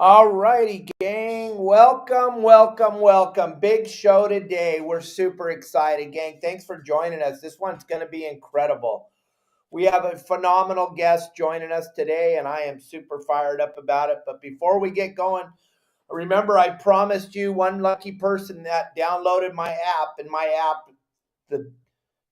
All righty, gang. Welcome. Big show today. We're super excited, gang. Thanks for joining us. This one's going to be incredible. We have a phenomenal guest joining us today, and I am super fired up about it. But before we get going, remember I promised you one lucky person that downloaded my app, to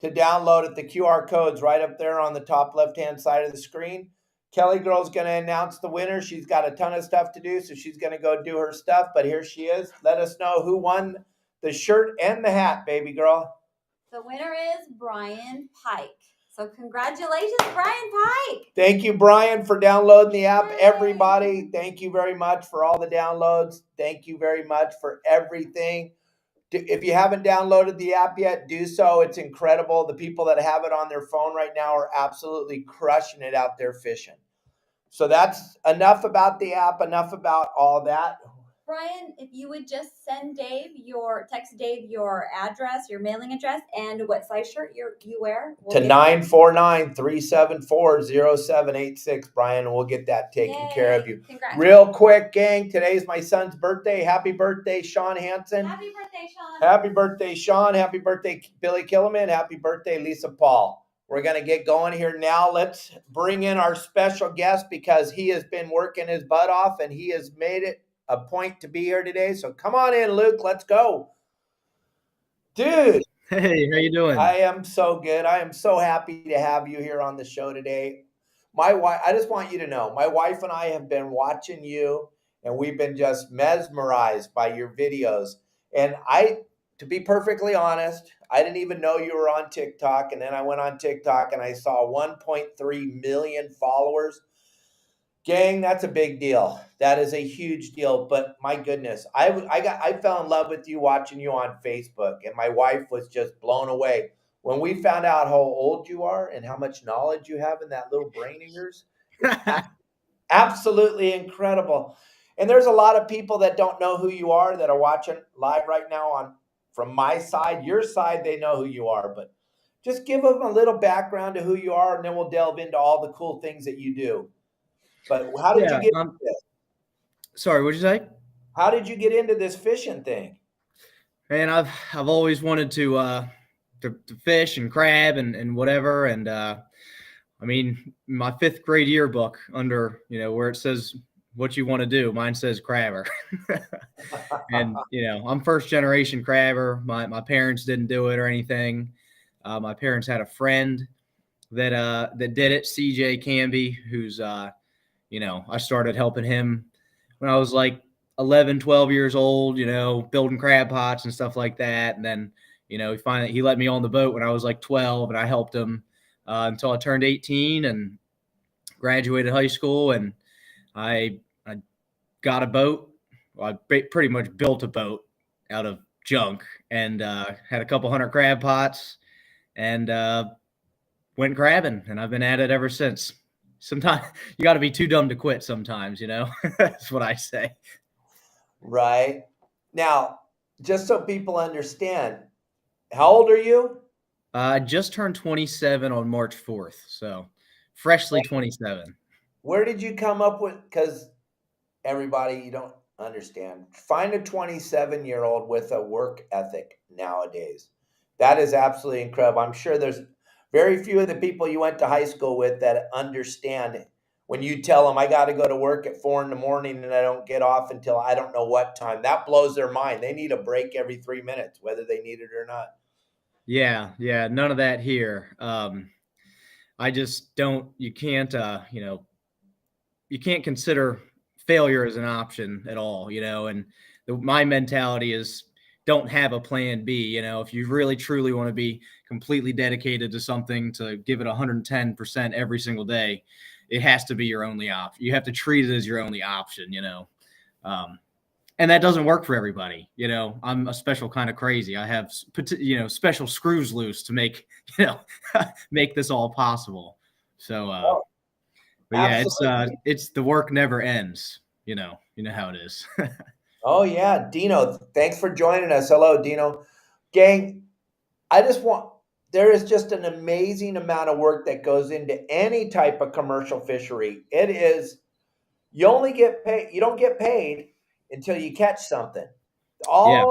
download it, the QR code's right up there on the top left-hand side of the screen. Kelly Girl's going to announce the winner. She's got a ton of stuff to do, so she's going to go do her stuff. But here she is. Let us know who won the shirt and the hat, baby girl. The winner is Brian Pike. So congratulations, Brian Pike. Thank you, Brian, for downloading the app. Yay. Everybody, thank you very much for all the downloads. Thank you very much for everything. If you haven't downloaded the app yet, do so. It's incredible. The people that have it on their phone right now are absolutely crushing it out there fishing. So that's enough about the app, enough about all that. Brian, if you would just text Dave your address, your mailing address, and what size shirt you wear. To 949-374-0786, Brian, and we'll get that taken care of you. Congrats. Real quick, gang, today's my son's birthday. Happy birthday, Sean Hansen. Happy birthday, Sean. Happy birthday, Sean. Happy birthday, Billy Killiman. Happy birthday, Lisa Paul. We're going to get going here now. Let's bring in our special guest because he has been working his butt off and he has made it a point to be here today. So come on in, Luke. Let's go. Dude. Hey, how you doing? I am so good. I am so happy to have you here on the show today. My wife, I just want you to know, my wife and I have been watching you and we've been just mesmerized by your videos. And to be perfectly honest, I didn't even know you were on TikTok. And then I went on TikTok and I saw 1.3 million followers. Gang, that's a big deal. That is a huge deal. But my goodness, I fell in love with you watching you on Facebook. And my wife was just blown away. When we found out how old you are and how much knowledge you have in that little brain of yours, absolutely incredible. And there's a lot of people that don't know who you are that are watching live right now from my side, your side, they know who you are. But just give them a little background to who you are, and then we'll delve into all the cool things that you do. But how did you get into this? Sorry, what'd you say? How did you get into this fishing thing? Man, I've always wanted to fish and crab and whatever. And I mean, my 5th grade yearbook under, where it says what you want to do, mine says crabber. And, I'm first generation crabber. My parents didn't do it or anything. My parents had a friend that did it, CJ Canby, who's, I started helping him when I was like 11, 12 years old, building crab pots and stuff like that. And then, he let me on the boat when I was like 12 and I helped him until I turned 18 and graduated high school. And I got a boat. Well, I pretty much built a boat out of junk and had a couple hundred crab pots and went crabbing. And I've been at it ever since. Sometimes you got to be too dumb to quit sometimes, That's what I say. Right. Now, just so people understand, how old are you? I just turned 27 on March 4th. So freshly 27. Where did you come up with, because everybody, you don't understand. Find a 27-year-old with a work ethic nowadays. That is absolutely incredible. I'm sure there's very few of the people you went to high school with that understand it. When you tell them, I got to go to work at 4 a.m. and I don't get off until I don't know what time, that blows their mind. They need a break every 3 minutes, whether they need it or not. Yeah. None of that here. I just don't, you can't consider failure as an option at all, and my mentality is don't have a plan B. If you really truly want to be completely dedicated to something, to give it 110% every single day, it has to be your only option. You have to treat it as your only option, and that doesn't work for everybody. I'm a special kind of crazy. I have, special screws loose to make, make this all possible. So, but yeah, it's the work never ends. You know how it is. Oh yeah, Dino, thanks for joining us. Hello, Dino. Gang, there is just an amazing amount of work that goes into any type of commercial fishery. It is, You only get paid. You don't get paid until you catch something. Yeah.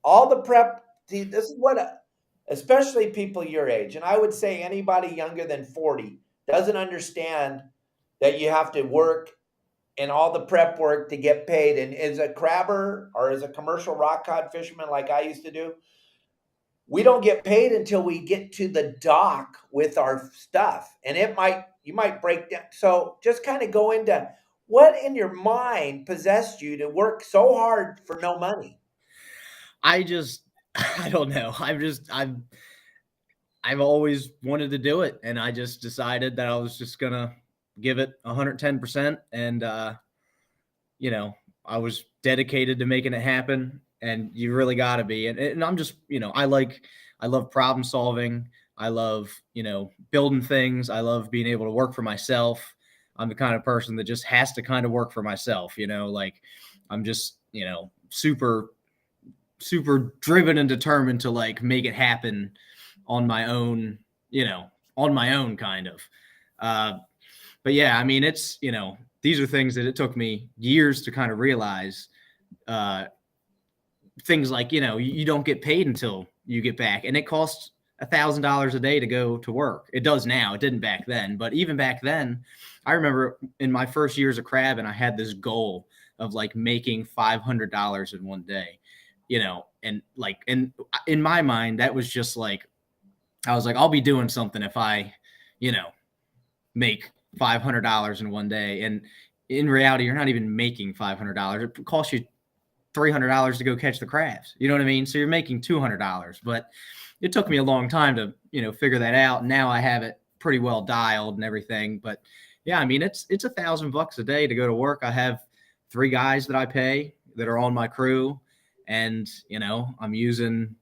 All the prep. See, this is what, especially people your age, and I would say anybody younger than 40 doesn't understand that you have to work and all the prep work to get paid. And as a crabber or as a commercial rock cod fisherman, like I used to do, we don't get paid until we get to the dock with our stuff. And you might break down. So just kind of go into what in your mind possessed you to work so hard for no money. I just, I don't know. I've always wanted to do it, and I just decided that I was just gonna give it 110%, and you know, I was dedicated to making it happen. And you really got to be. And I'm just, I love problem solving. I love, building things. I love being able to work for myself. I'm the kind of person that just has to kind of work for myself. Like I'm just, super, super driven and determined to like make it happen on my own, kind of. But yeah, I mean, it's, these are things that it took me years to kind of realize. Things like, you don't get paid until you get back, and it costs $1,000 a day to go to work. It does now. It didn't back then, but even back then, I remember in my first years of crabbing, I had this goal of like making $500 in one day, and in my mind, that was just like, I was like, I'll be doing something if I, make $500 in one day. And in reality, you're not even making $500. It costs you $300 to go catch the crabs. You know what I mean? So you're making $200, but it took me a long time to, figure that out. Now I have it pretty well dialed and everything. But yeah, I mean, it's $1,000 a day to go to work. I have 3 guys that I pay that are on my crew, and, I'm using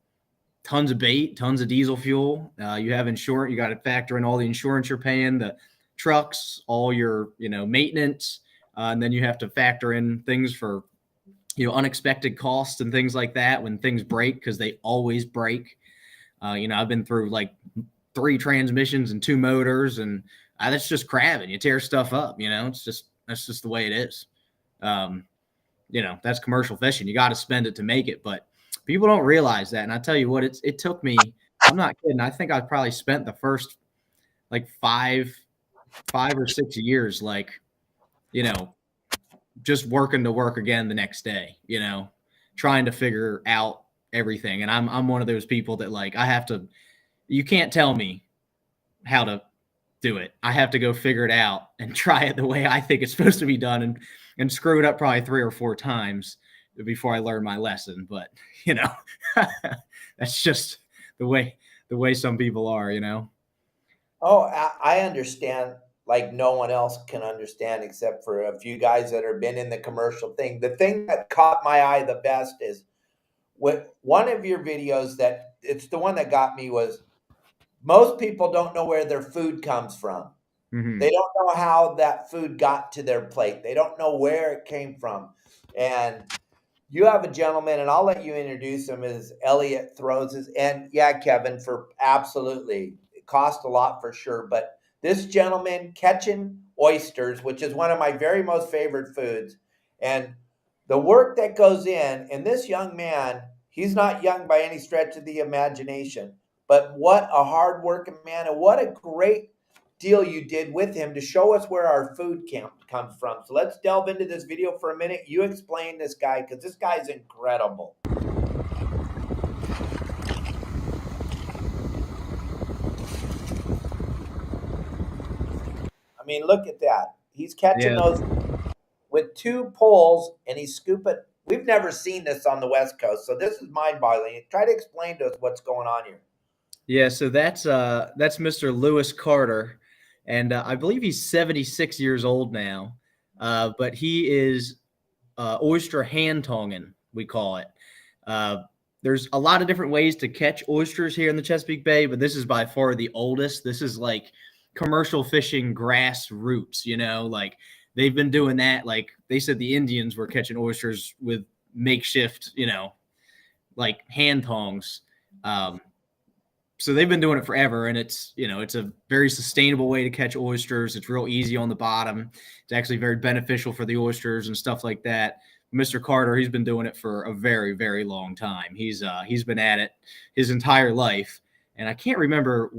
tons of bait, tons of diesel fuel. You have insurance. You got to factor in all the insurance you're paying, the trucks, all your, maintenance. And then you have to factor in things for, unexpected costs and things like that when things break, because they always break. I've been through like 3 transmissions and 2 motors, and that's just crabbing. You tear stuff up, that's just the way it is. That's commercial fishing. You got to spend it to make it, but people don't realize that. And I tell you what, it took me, I'm not kidding. I think I probably spent the first like 5 or 6 years, like, just working to work again the next day, trying to figure out everything. And I'm one of those people that like, you can't tell me how to do it. I have to go figure it out and try it the way I think it's supposed to be done, and screw it up probably 3 or 4 times before I learn my lesson. But, that's just the way some people are, Oh, I understand like no one else can understand except for a few guys that have been in the commercial thing. The thing that caught my eye the best is with one of your videos, that it's the one that got me, was most people don't know where their food comes from. Mm-hmm. They don't know how that food got to their plate. They don't know where it came from. And you have a gentleman, and I'll let you introduce him, as Elliot throws his, and yeah, Kevin, for absolutely, it cost a lot for sure. But this gentleman catching oysters, which is one of my very most favorite foods, and the work that goes in, and this young man, he's not young by any stretch of the imagination, but what a hard-working man, and what a great deal you did with him to show us where our food comes from. So let's delve into this video for a minute. You explain this guy, because this guy's incredible. I mean, look at that. He's catching those with 2 poles, and he's scooping. We've never seen this on the West Coast, so this is mind-boggling. Try to explain to us what's going on here. Yeah, so that's Mr. Lewis Carter, and I believe he's 76 years old now, but he is oyster hand tonging, we call it. There's a lot of different ways to catch oysters here in the Chesapeake Bay, but this is by far the oldest. This is like commercial fishing grassroots, like they've been doing that. Like they said, the Indians were catching oysters with makeshift, like hand tongs. so they've been doing it forever, and it's, it's a very sustainable way to catch oysters. It's real easy on the bottom. It's actually very beneficial for the oysters and stuff like that. Mr. Carter, he's been doing it for a very, very long time. He's been at it his entire life, and I can't remember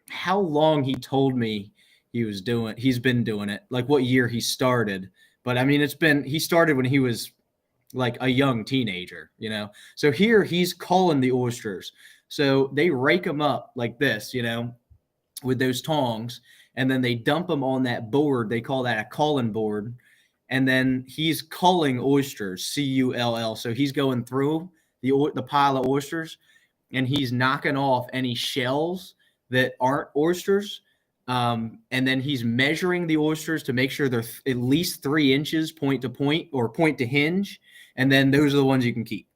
how long he told me he's been doing it, like what year he started. But I mean, he started when he was like a young teenager, So here he's culling the oysters. So they rake them up like this, with those tongs, and then they dump them on that board. They call that a culling board. And then he's culling oysters, C-U-L-L. So he's going through the pile of oysters, and he's knocking off any shells that aren't oysters. And then he's measuring the oysters to make sure they're at least 3 inches point to point or point to hinge. And then those are the ones you can keep.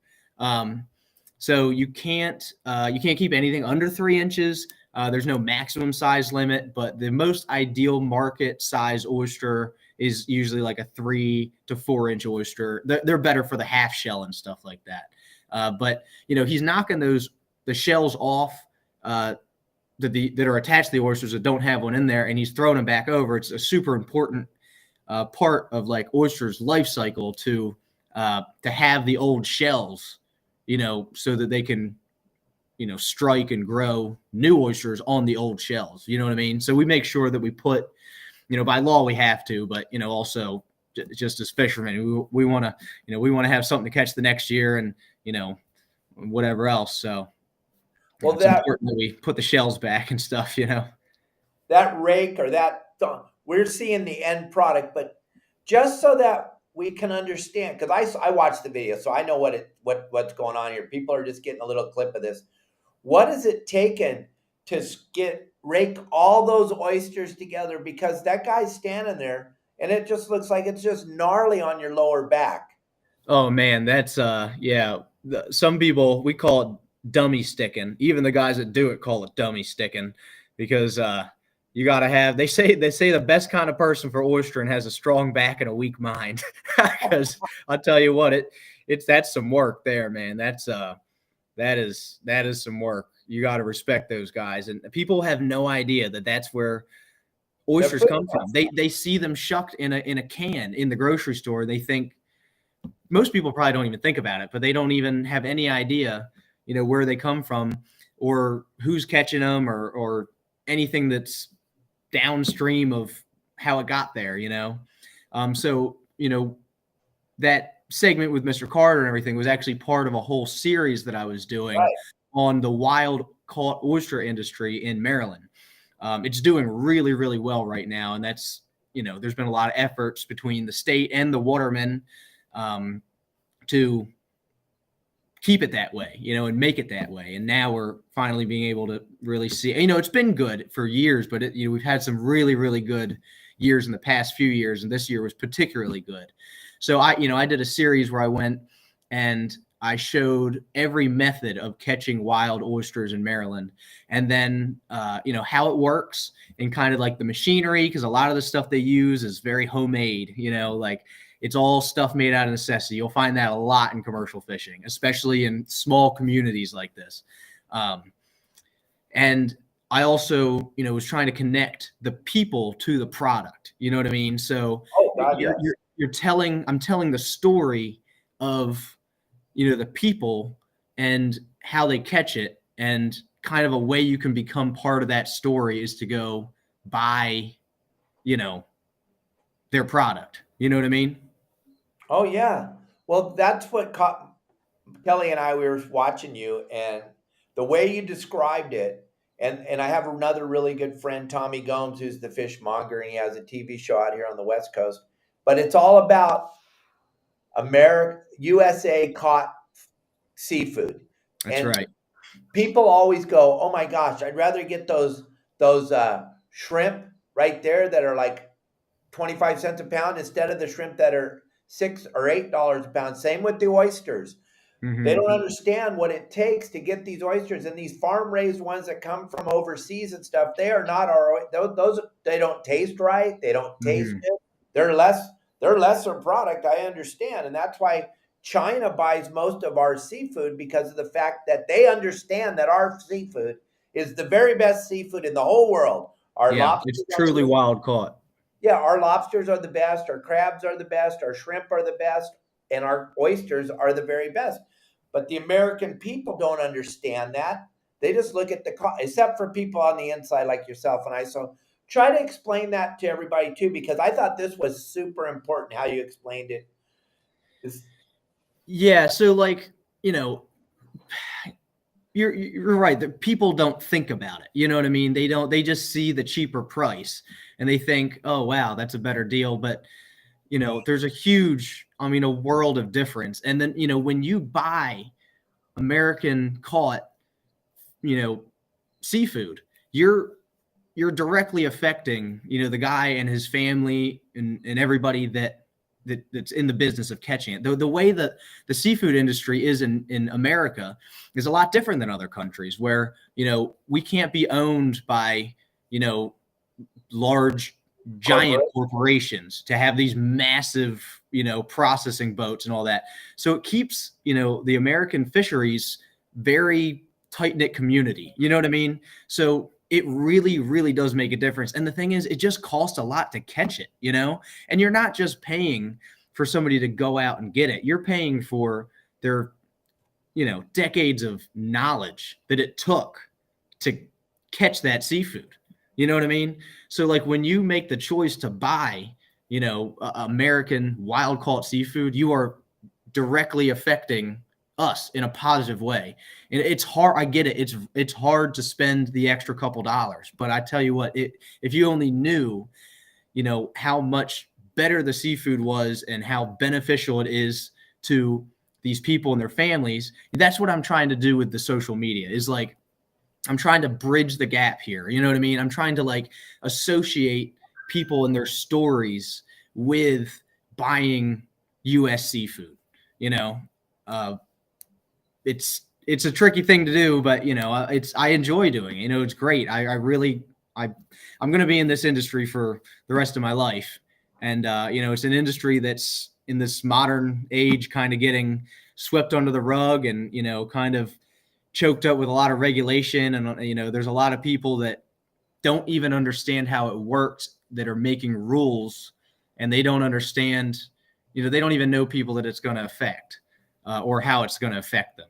So you can't keep anything under 3 inches. There's no maximum size limit, but the most ideal market size oyster is usually like a 3 to 4 inch oyster. They're better for the half shell and stuff like that. But he's knocking the shells off that are attached to the oysters that don't have one in there, and he's throwing them back over. It's a super important part of like oysters' life cycle to have the old shells, so that they can, strike and grow new oysters on the old shells. You know what I mean? So we make sure that we put, by law we have to, but, also just as fishermen, we want to have something to catch the next year and, whatever else. So Well, it's important that we put the shells back and stuff, that rake or we're seeing the end product, but just so that we can understand, because I watched the video, so I know what's going on here. People are just getting a little clip of this. What is it taken to rake all those oysters together? Because that guy's standing there, and it just looks like it's just gnarly on your lower back. Oh man, that's some people, we call it dummy sticking. Even the guys that do it call it dummy sticking, because you got to have, they say the best kind of person for oystering has a strong back and a weak mind. Because I'll tell you what, that's some work there, man. That is some work. You got to respect those guys. And people have no idea that that's where oysters come from. They see them shucked in a can in the grocery store. They think, most people probably don't even think about it, but they don't even have any idea, where they come from or who's catching them or anything that's downstream of how it got there, So, that segment with Mr. Carter and everything was actually part of a whole series that I was doing on the wild caught oyster industry in Maryland. It's doing really, really well right now. And that's, there's been a lot of efforts between the state and the watermen to keep it that way, and make it that way. And now we're finally being able to really see, it's been good for years, but we've had some really, really good years in the past few years. And this year was particularly good. So I did a series where I went and I showed every method of catching wild oysters in Maryland, and then, how it works and kind of like the machinery, because a lot of the stuff they use is very homemade, like it's all stuff made out of necessity. You'll find that a lot in commercial fishing, especially in small communities like this. And I also, was trying to connect the people to the product. You know what I mean? So I'm telling the story of, the people and how they catch it, and kind of a way you can become part of that story is to go buy, their product. You know what I mean? Oh yeah. Well, that's what caught Kelly and I. We were watching you, and the way you described it, and I have another really good friend, Tommy Gomes, who's the fishmonger, and he has a TV show out here on the West Coast. But it's all about USA caught seafood. That's right. People always go, "Oh my gosh, I'd rather get those shrimp right there that are like 25 cents a pound instead of the shrimp that are $6 or $8 a pound." Same with the oysters. Mm-hmm. They don't understand what it takes to get these oysters, and these farm raised ones that come from overseas and stuff. They are not those. They don't taste right. They don't taste good. They're lesser product. I understand, and that's why China buys most of our seafood, because of the fact that they understand that our seafood is the very best seafood in the whole world. Our Yeah, lobsters it's are truly wild caught. yeah, our lobsters are the best, our crabs are the best, our shrimp are the best, and our oysters are the very best. But the American people don't understand that. They just look at the cost, except for people on the inside like yourself and I. So try to explain that to everybody too, because I thought this was super important how you explained it. Yeah, so like, you know, you're right. The people don't think about it. You know what I mean? They just see the cheaper price and they think, oh wow, that's a better deal. But there's a world of difference. And then, when you buy American caught, seafood, you're directly affecting, the guy and his family and everybody that's in the business of catching it. The way that the seafood industry is in America is a lot different than other countries where, we can't be owned by, large giant corporations to have these massive, processing boats and all that. So it keeps, the American fisheries very tight-knit community. You know what I mean? So it really, really does make a difference. And the thing is, it just costs a lot to catch it, and you're not just paying for somebody to go out and get it. You're paying for their, decades of knowledge that it took to catch that seafood. You know what I mean? So like when you make the choice to buy, American wild caught seafood, you are directly affecting us in a positive way. And it's hard. I get it. It's hard to spend the extra couple dollars, but I tell you what, if you only knew, how much better the seafood was and how beneficial it is to these people and their families. That's what I'm trying to do with the social media is like, I'm trying to bridge the gap here. You know what I mean? I'm trying to like associate people and their stories with buying US seafood, it's a tricky thing to do, but I enjoy doing it. It's great. I'm going to be in this industry for the rest of my life. And, it's an industry that's in this modern age kind of getting swept under the rug and, kind of choked up with a lot of regulation. And, there's a lot of people that don't even understand how it works that are making rules and they don't understand, they don't even know people that it's going to affect or how it's going to affect them.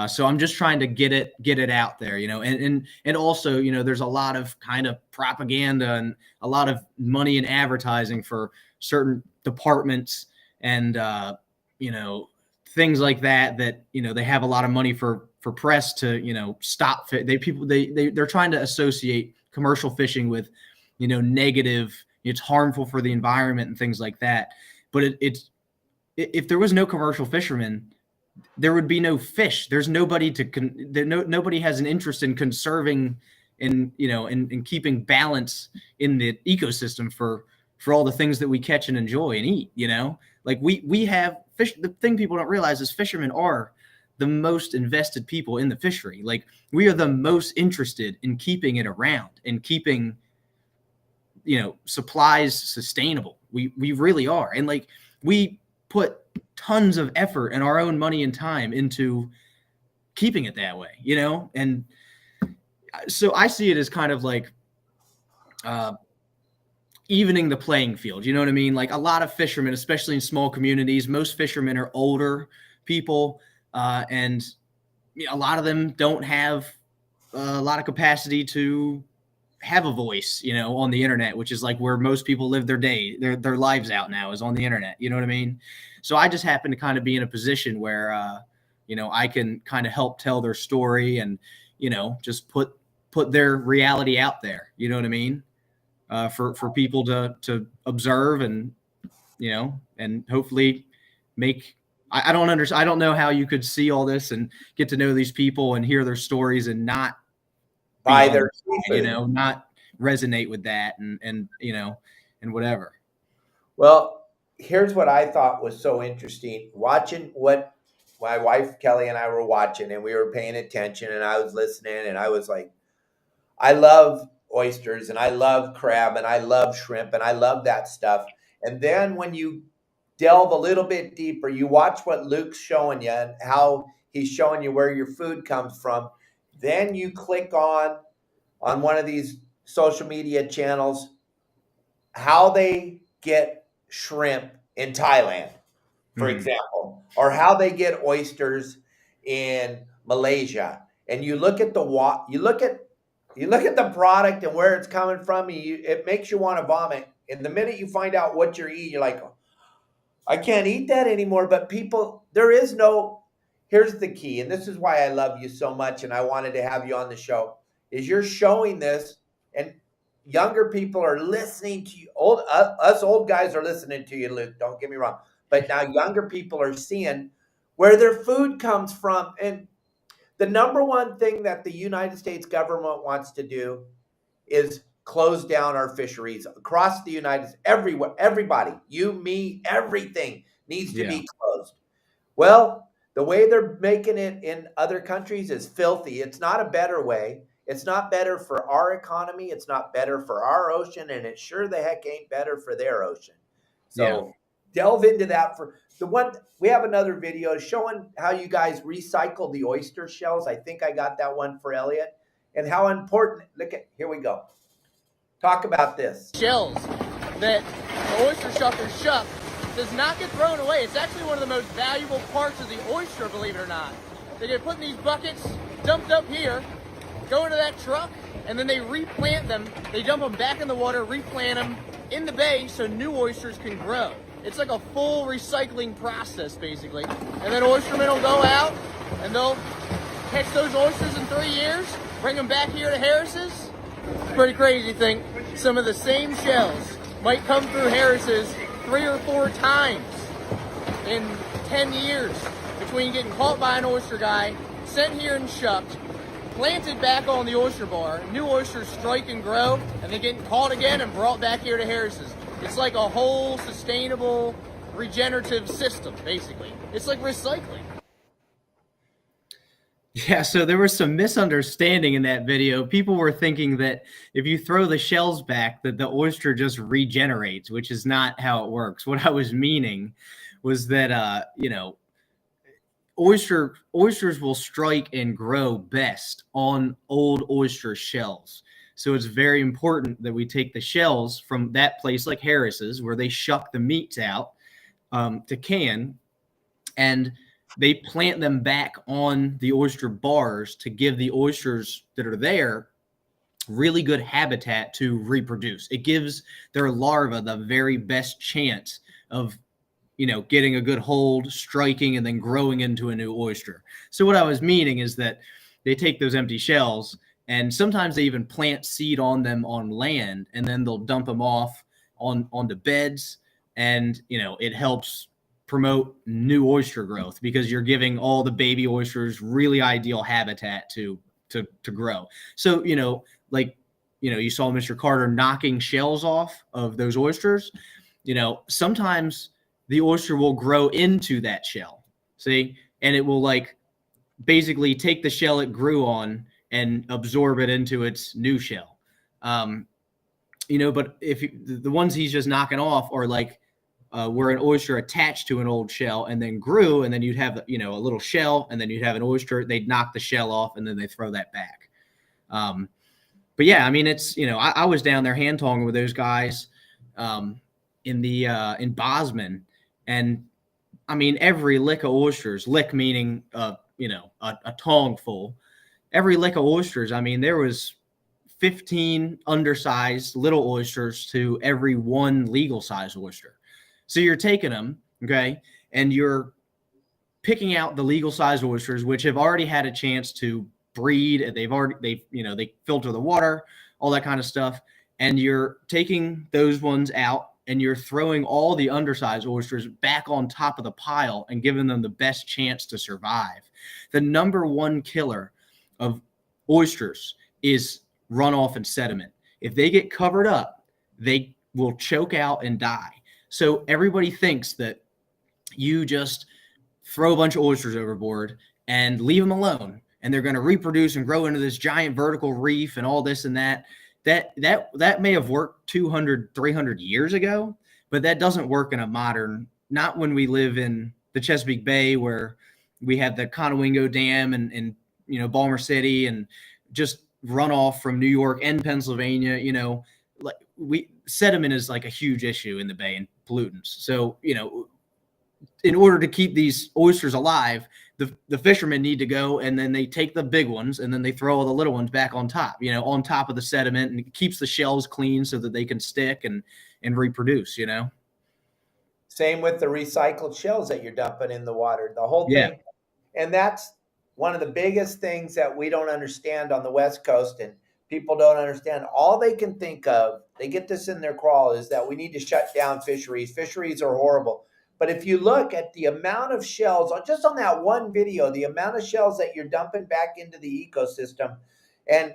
So I'm just trying to get it out there, and also, there's a lot of kind of propaganda and a lot of money in advertising for certain departments and, things like that, they have a lot of money for press to, stop. They're trying to associate commercial fishing with, negative, it's harmful for the environment and things like that. But if there was no commercial fishermen, there would be no fish. There's nobody nobody has an interest in conserving and, in keeping balance in the ecosystem for all the things that we catch and enjoy and eat, like we have fish. The thing people don't realize is fishermen are the most invested people in the fishery. Like we are the most interested in keeping it around and keeping, supplies sustainable. We really are. And like we put tons of effort and our own money and time into keeping it that way, and so I see it as kind of like evening the playing field. You know what I mean? Like a lot of fishermen, especially in small communities, most fishermen are older people, and a lot of them don't have a lot of capacity to have a voice, on the internet, which is like where most people live their lives out now is on the internet. You know what I mean? So I just happen to kind of be in a position where, I can kind of help tell their story and, just put their reality out there. You know what I mean? For people to observe and, and hopefully make. I don't understand. I don't know how you could see all this and get to know these people and hear their stories and not buy their seafood, not resonate with that and and whatever. Well, here's what I thought was so interesting watching what my wife Kelly and I were watching, and we were paying attention, and I was listening, and I was like, I love oysters and I love crab and I love shrimp and I love that stuff. And then when you delve a little bit deeper, you watch what Luke's showing you and how he's showing you where your food comes from. then you click on one of these social media channels how they get shrimp in Thailand, for example, or how they get oysters in Malaysia, and you look at you look at the product and where it's coming from, and it makes you want to vomit. And the minute you find out what you're eating, you're like, I can't eat that anymore. But people, there is no, here's the key, and this is why I love you so much, and I wanted to have you on the show, is you're showing this, and younger people are listening to you. Us old guys are listening to you, Luke, don't get me wrong. But now younger people are seeing where their food comes from. And the number one thing that the United States government wants to do is close down our fisheries across the United States. Everywhere, everybody, you, me, everything needs to be closed. Well, the way they're making it in other countries is filthy. It's not a better way. It's not better for our economy. It's not better for our ocean, and it sure the heck ain't better for their ocean. So delve into that. For the one, we have another video showing how you guys recycle the oyster shells. I think I got that one for Elliot, and how important. Look at, here we go. Talk about this. Shells that the oyster shucker shuck does not get thrown away. It's actually one of the most valuable parts of the oyster, believe it or not. They get put in these buckets, dumped up here, go into that truck, and then they replant them. They dump them back in the water, replant them in the bay so new oysters can grow. It's like a full recycling process, basically. And then oystermen will go out and they'll catch those oysters in 3 years, bring them back here to Harris's. It's pretty crazy to think some of the same shells might come through Harris's 3 or 4 times in 10 years between getting caught by an oyster guy, sent here and shucked, planted back on the oyster bar, new oysters strike and grow, and then getting caught again and brought back here to Harris's. It's like a whole sustainable regenerative system, basically. It's like recycling. Yeah, so there was some misunderstanding in that video. People were thinking that if you throw the shells back, that the oyster just regenerates, which is not how it works. What I was meaning was that, oysters will strike and grow best on old oyster shells. So it's very important that we take the shells from that place like Harris's, where they shuck the meats out to can, and they plant them back on the oyster bars to give the oysters that are there really good habitat to reproduce. It gives their larvae the very best chance of, getting a good hold, striking, and then growing into a new oyster. So what I was meaning is that they take those empty shells, and sometimes they even plant seed on them on land, and then they'll dump them off onto beds, and it helps promote new oyster growth because you're giving all the baby oysters really ideal habitat to grow. So you saw Mr. Carter knocking shells off of those oysters. Sometimes the oyster will grow into that shell, see, and it will basically take the shell it grew on and absorb it into its new shell. But if the ones he's just knocking off are where an oyster attached to an old shell and then grew, and then you'd have a little shell, and then you'd have an oyster. They'd knock the shell off, and then they throw that back. But yeah, I mean, it's I was down there hand tonging with those guys in Bosman, and I mean every lick of oysters, lick meaning a tong full, every lick of oysters. I mean there was 15 undersized little oysters to every one legal size oyster. So you're taking them, okay, and you're picking out the legal size oysters, which have already had a chance to breed. They filter the water, all that kind of stuff. And you're taking those ones out and you're throwing all the undersized oysters back on top of the pile and giving them the best chance to survive. The number one killer of oysters is runoff and sediment. If they get covered up, they will choke out and die. So everybody thinks that you just throw a bunch of oysters overboard and leave them alone, and they're going to reproduce and grow into this giant vertical reef and all this and that. That may have worked 200, 300 years ago, but that doesn't work in a modern, not when we live in the Chesapeake Bay where we have the Conowingo Dam and Balmer City and just runoff from New York and Pennsylvania, like sediment is like a huge issue in the bay and pollutants. So, in order to keep these oysters alive, the fishermen need to go, and then they take the big ones and then they throw all the little ones back on top, on top of the sediment, and it keeps the shells clean so that they can stick and reproduce, Same with the recycled shells that you're dumping in the water, the whole Yeah. thing. And that's one of the biggest things that we don't understand on the West Coast, and people don't understand. All they can think of, they get this in their crawl, is that we need to shut down fisheries. Fisheries are horrible. But if you look at the amount of shells, just on that one video, the amount of shells that you're dumping back into the ecosystem, and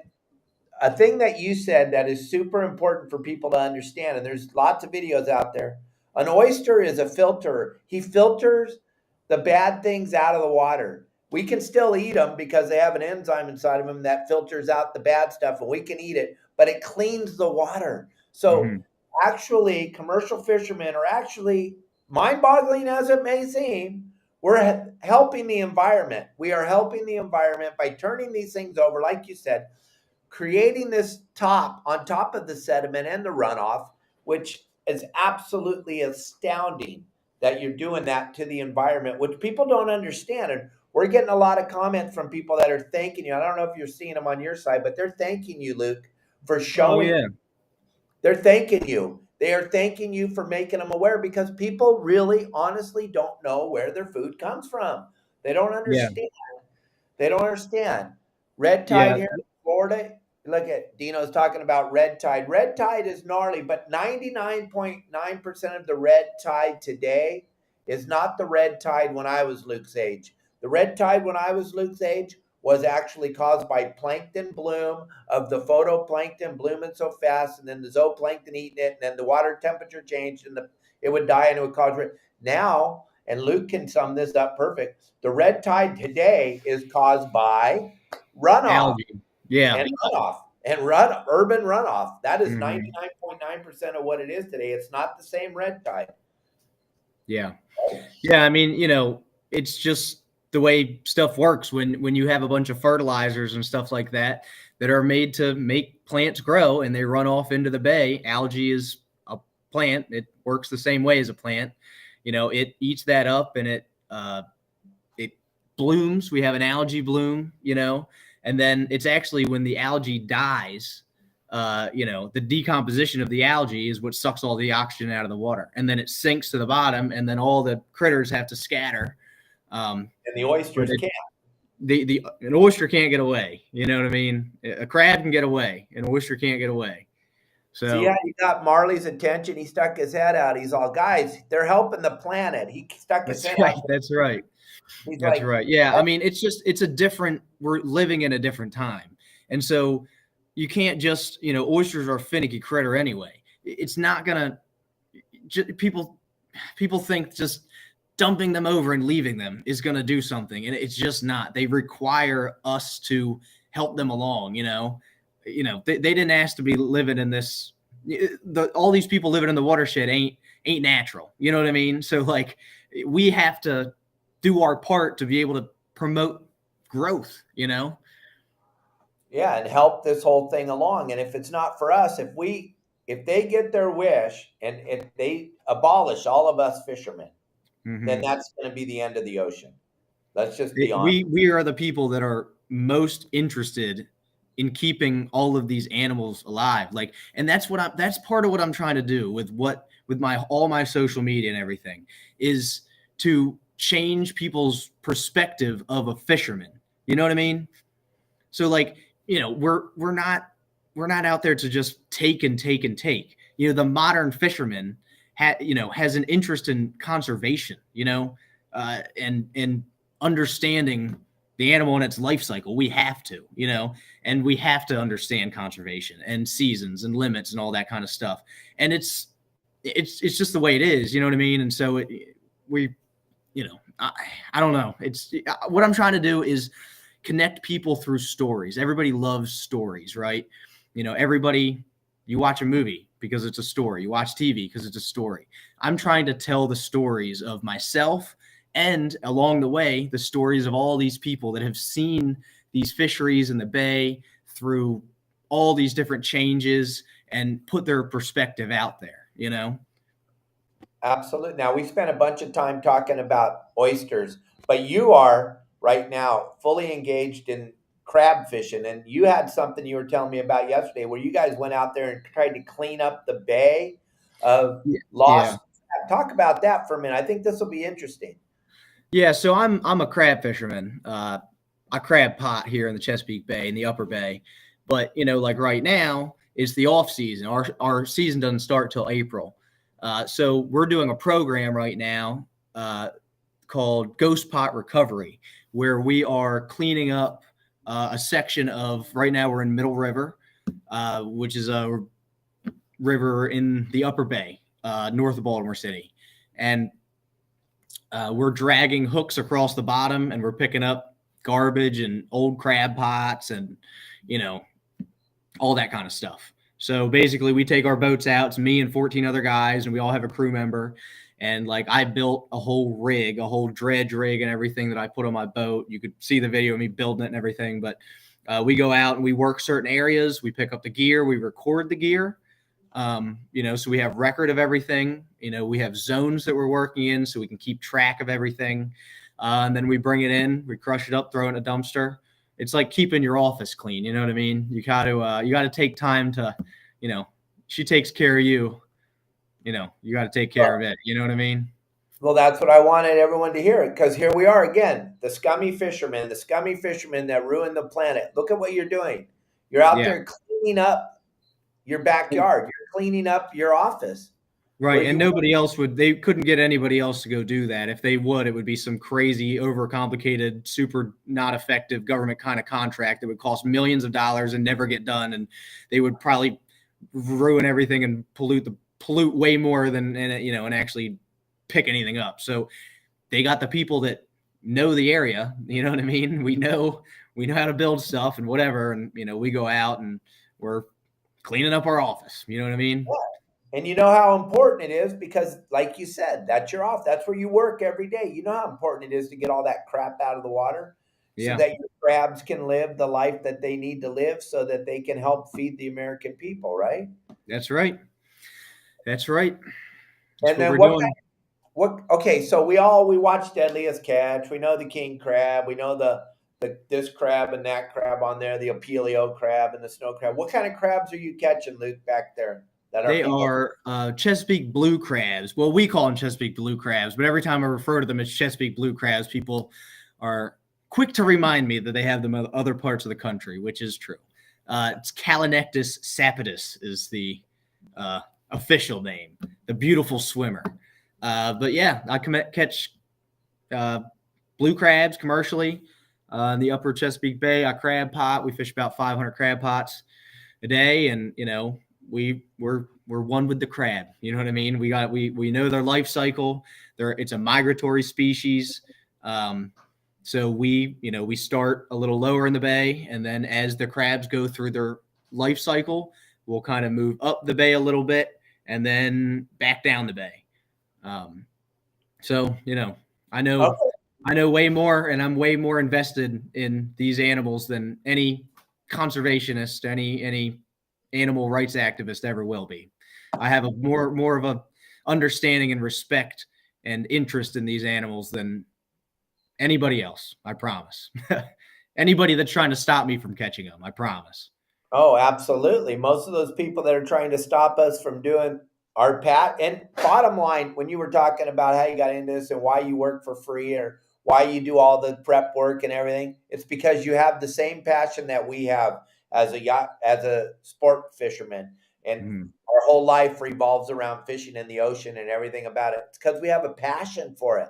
a thing that you said that is super important for people to understand, and there's lots of videos out there, an oyster is a filter. He filters the bad things out of the water. We can still eat them because they have an enzyme inside of them that filters out the bad stuff, and we can eat it, but it cleans the water. So actually, commercial fishermen are actually, mind-boggling as it may seem, we're helping the environment. We are helping the environment by turning these things over, like you said, creating this top on top of the sediment and the runoff, which is absolutely astounding that you're doing that to the environment, which people don't understand. And we're getting a lot of comments from people that are thanking you. I don't know if you're seeing them on your side, but they're thanking you, Luke, for showing. Oh, yeah. They're thanking you. They are thanking you for making them aware, because people really honestly don't know where their food comes from. They don't understand. Yeah. They don't understand. Red tide here in Florida. Look at Dino's talking about red tide. Red tide is gnarly, but 99.9% of the red tide today is not the red tide when I was Luke's age. The red tide when I was Luke's age was actually caused by plankton bloom of the photoplankton blooming so fast, and then the zooplankton eating it, and then the water temperature changed, and it would die, and it would cause red. Now, and Luke can sum this up perfect, the red tide today is caused by runoff. Algae. Yeah. And runoff. And urban runoff. That is 99.9% of what it is today. It's not the same red tide. Yeah. Yeah, I mean, it's just the way stuff works when you have a bunch of fertilizers and stuff like that are made to make plants grow, and they run off into the bay. Algae is a plant. It works the same way as a plant. It eats that up, and it blooms. We have an algae bloom, and then it's actually when the algae dies, the decomposition of the algae is what sucks all the oxygen out of the water, and then it sinks to the bottom, and then all the critters have to scatter. And the oysters can't. An oyster can't get away. You know what I mean? A crab can get away. An oyster can't get away. So yeah, he got Marley's attention. He stuck his head out. He's all, guys, they're helping the planet. He stuck his head out. That's right. That's right. Yeah. I mean, we're living in a different time. And so you can't just, oysters are a finicky critter anyway. It's not going to, people think just dumping them over and leaving them is going to do something. And it's just not. They require us to help them along, they didn't ask to be living in this. All these people living in the watershed ain't natural. You know what I mean? So we have to do our part to be able to promote growth, Yeah, and help this whole thing along. And if it's not for us, if they get their wish and if they abolish all of us fishermen, then that's going to be the end of the ocean. Let's just be honest. We are the people that are most interested in keeping all of these animals alive. And that's part of what I'm trying to do with all my social media and everything, is to change people's perspective of a fisherman. You know what I mean? So we're not out there to just take and take and take. The modern fisherman has an interest in conservation, and understanding the animal and its life cycle. We have to, and we have to understand conservation and seasons and limits and all that kind of stuff. And it's just the way it is, you know what I mean? And so I don't know. It's what I'm trying to do is connect people through stories. Everybody loves stories, right? You watch a movie because it's a story. You watch TV because it's a story. I'm trying to tell the stories of myself, and along the way, the stories of all these people that have seen these fisheries in the bay through all these different changes and put their perspective out there, you know? Absolutely. Now, we spent a bunch of time talking about oysters, but you are right now fully engaged in crab fishing. And you had something you were telling me about yesterday where you guys went out there and tried to clean up the bay of Yeah. lost crab. Talk about that for a minute. I think this will be interesting. Yeah, so I'm a crab fisherman. I crab pot here in the Chesapeake Bay, in the Upper Bay. But, you know, like right now, it's the off season. Our season doesn't start till April. So we're doing a program right now called Ghost Pot Recovery, where we are cleaning up a section of, right now we're in Middle River, which is a river in the Upper Bay, north of Baltimore City. And we're dragging hooks across the bottom, and we're picking up garbage and old crab pots and, you know, all that kind of stuff. So basically we take our boats out. It's me and 14 other guys, and we all have a crew member. And like, I built a whole rig, a whole dredge rig and everything that I put on my boat. You could see the video of me building it and everything, but we go out and we work certain areas. We pick up the gear, we record the gear. You know, so we have record of everything. You know, we have zones that we're working in so we can keep track of everything. And then we bring it in, we crush it up, throw it in a dumpster. It's like keeping your office clean. You know what I mean? You got to take time to, you know, she takes care of you, you know, you got to take care of it. You know what I mean? Well, that's what I wanted everyone to hear, because here we are again, the scummy fishermen that ruined the planet. Look at what you're doing. You're out there cleaning up your backyard. You're cleaning up your office. Right. And nobody else they couldn't get anybody else to go do that. If they would, it would be some crazy, overcomplicated, super not effective government kind of contract that would cost millions of dollars and never get done. And they would probably ruin everything and pollute way more than, you know, and actually pick anything up. So they got the people that know the area, you know what I mean? We know how to build stuff and whatever. And, you know, we go out and we're cleaning up our office. You know what I mean? Yeah. And you know how important it is, because like you said, that's your off. That's where you work every day. You know how important it is to get all that crap out of the water so that your crabs can live the life that they need to live so that they can help feed the American people, right? That's right. That's right. That's and then okay, so we watch Deadliest Catch. We know the king crab. We know the this crab and that crab on there, the Apelio crab and the snow crab. What kind of crabs are you catching, Luke, back there? They are Chesapeake blue crabs. Well, we call them Chesapeake blue crabs, but every time I refer to them as Chesapeake blue crabs, people are quick to remind me that they have them in other parts of the country, which is true. It's Calanectus sapidus is the official name, the beautiful swimmer. But yeah, I catch blue crabs commercially in the upper Chesapeake Bay. I crab pot. We fish about 500 crab pots a day, and you know, we're one with the crab. You know what I mean? We know their life cycle. It's a migratory species. So we start a little lower in the bay, and then as the crabs go through their life cycle, we'll kind of move up the bay a little bit and then back down the bay. So, you know, I know way more, and I'm way more invested in these animals than any conservationist, any animal rights activist ever will be. I have a more of a understanding and respect and interest in these animals than anybody else. I promise. Anybody that's trying to stop me from catching them, I promise. Oh, absolutely. Most of those people that are trying to stop us from doing our and bottom line, when you were talking about how you got into this and why you work for free or why you do all the prep work and everything, it's because you have the same passion that we have as a sport fisherman, and our whole life revolves around fishing in the ocean and everything about it. It's because we have a passion for it.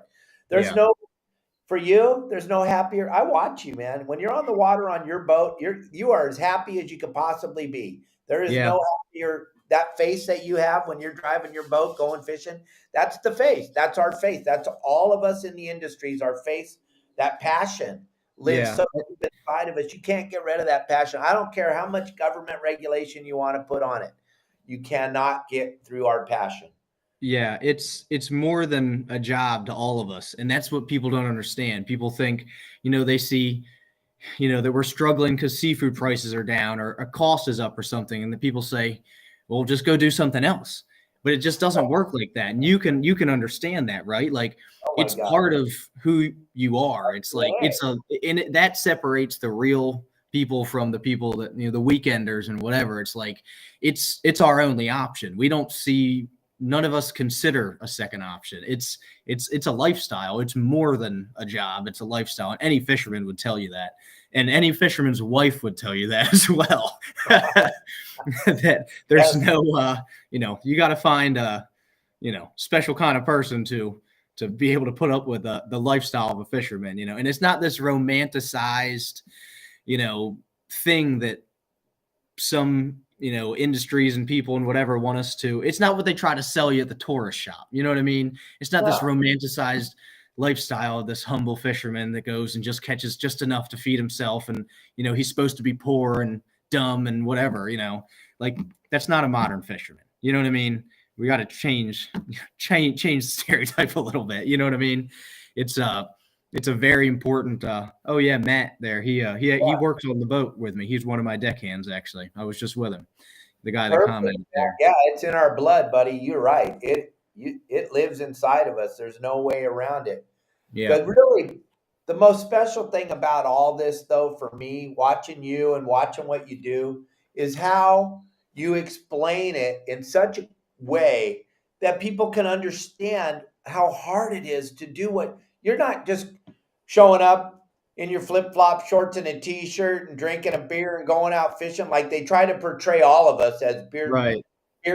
There's no happier. I watch you, man. When you're on the water on your boat, you are as happy as you could possibly be. There is no happier. That face that you have when you're driving your boat going fishing, that's the face. That's our face. That's all of us in the industries. Our face, that passion lives so deep inside of us. You can't get rid of that passion. I don't care how much government regulation you want to put on it. You cannot get through our passion. Yeah, it's more than a job to all of us. And that's what people don't understand. People think, you know, they see, that we're struggling because seafood prices are down or a cost is up or something. And the people say, well, just go do something else. But it just doesn't work like that. And you can understand that, right? Like Oh my it's God. part of who you are. It's like, that separates the real people from the people that, the weekenders and whatever. It's like, it's our only option. We don't see, none of us consider a second option. It's a lifestyle. It's more than a job. It's a lifestyle. And any fisherman would tell you that. And any fisherman's wife would tell you that as well. That there's no, you got to find a, special kind of person to be able to put up with the lifestyle of a fisherman, and it's not this romanticized, thing that some, industries and people and whatever want us to. It's not what they try to sell you at the tourist shop. You know what I mean? It's not this romanticized lifestyle of this humble fisherman that goes and just catches just enough to feed himself. And, he's supposed to be poor and dumb and whatever, like that's not a modern fisherman. You know what I mean? We got to change the stereotype a little bit. You know what I mean? It's a very important, oh yeah, Matt there. He works on the boat with me. He's one of my deckhands, actually. I was just with him. The guy that commented there. Yeah, it's in our blood, buddy. You're right. It lives inside of us. There's no way around it. Yeah. But really, the most special thing about all this, though, for me, watching you and watching what you do, is how you explain it in such a way that people can understand how hard it is to do what you're not just showing up in your flip-flop shorts and a t-shirt and drinking a beer and going out fishing like they try to portray all of us as beer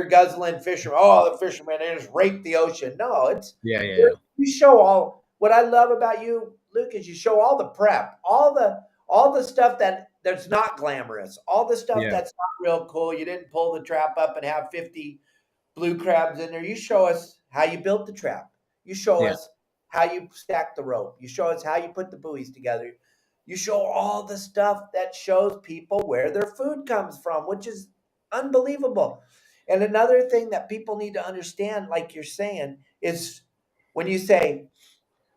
guzzling fishermen. Oh, the fishermen, they just rape the ocean. No, it's you show all. What I love about you, Luke, is you show all the prep, all the stuff that's not glamorous, all the stuff that's not real cool. You didn't pull the trap up and have 50 blue crabs in there. You show us how you built the trap. You show us how you stack the rope. You show us how you put the buoys together. You show all the stuff that shows people where their food comes from, which is unbelievable. And another thing that people need to understand, like you're saying, is when you say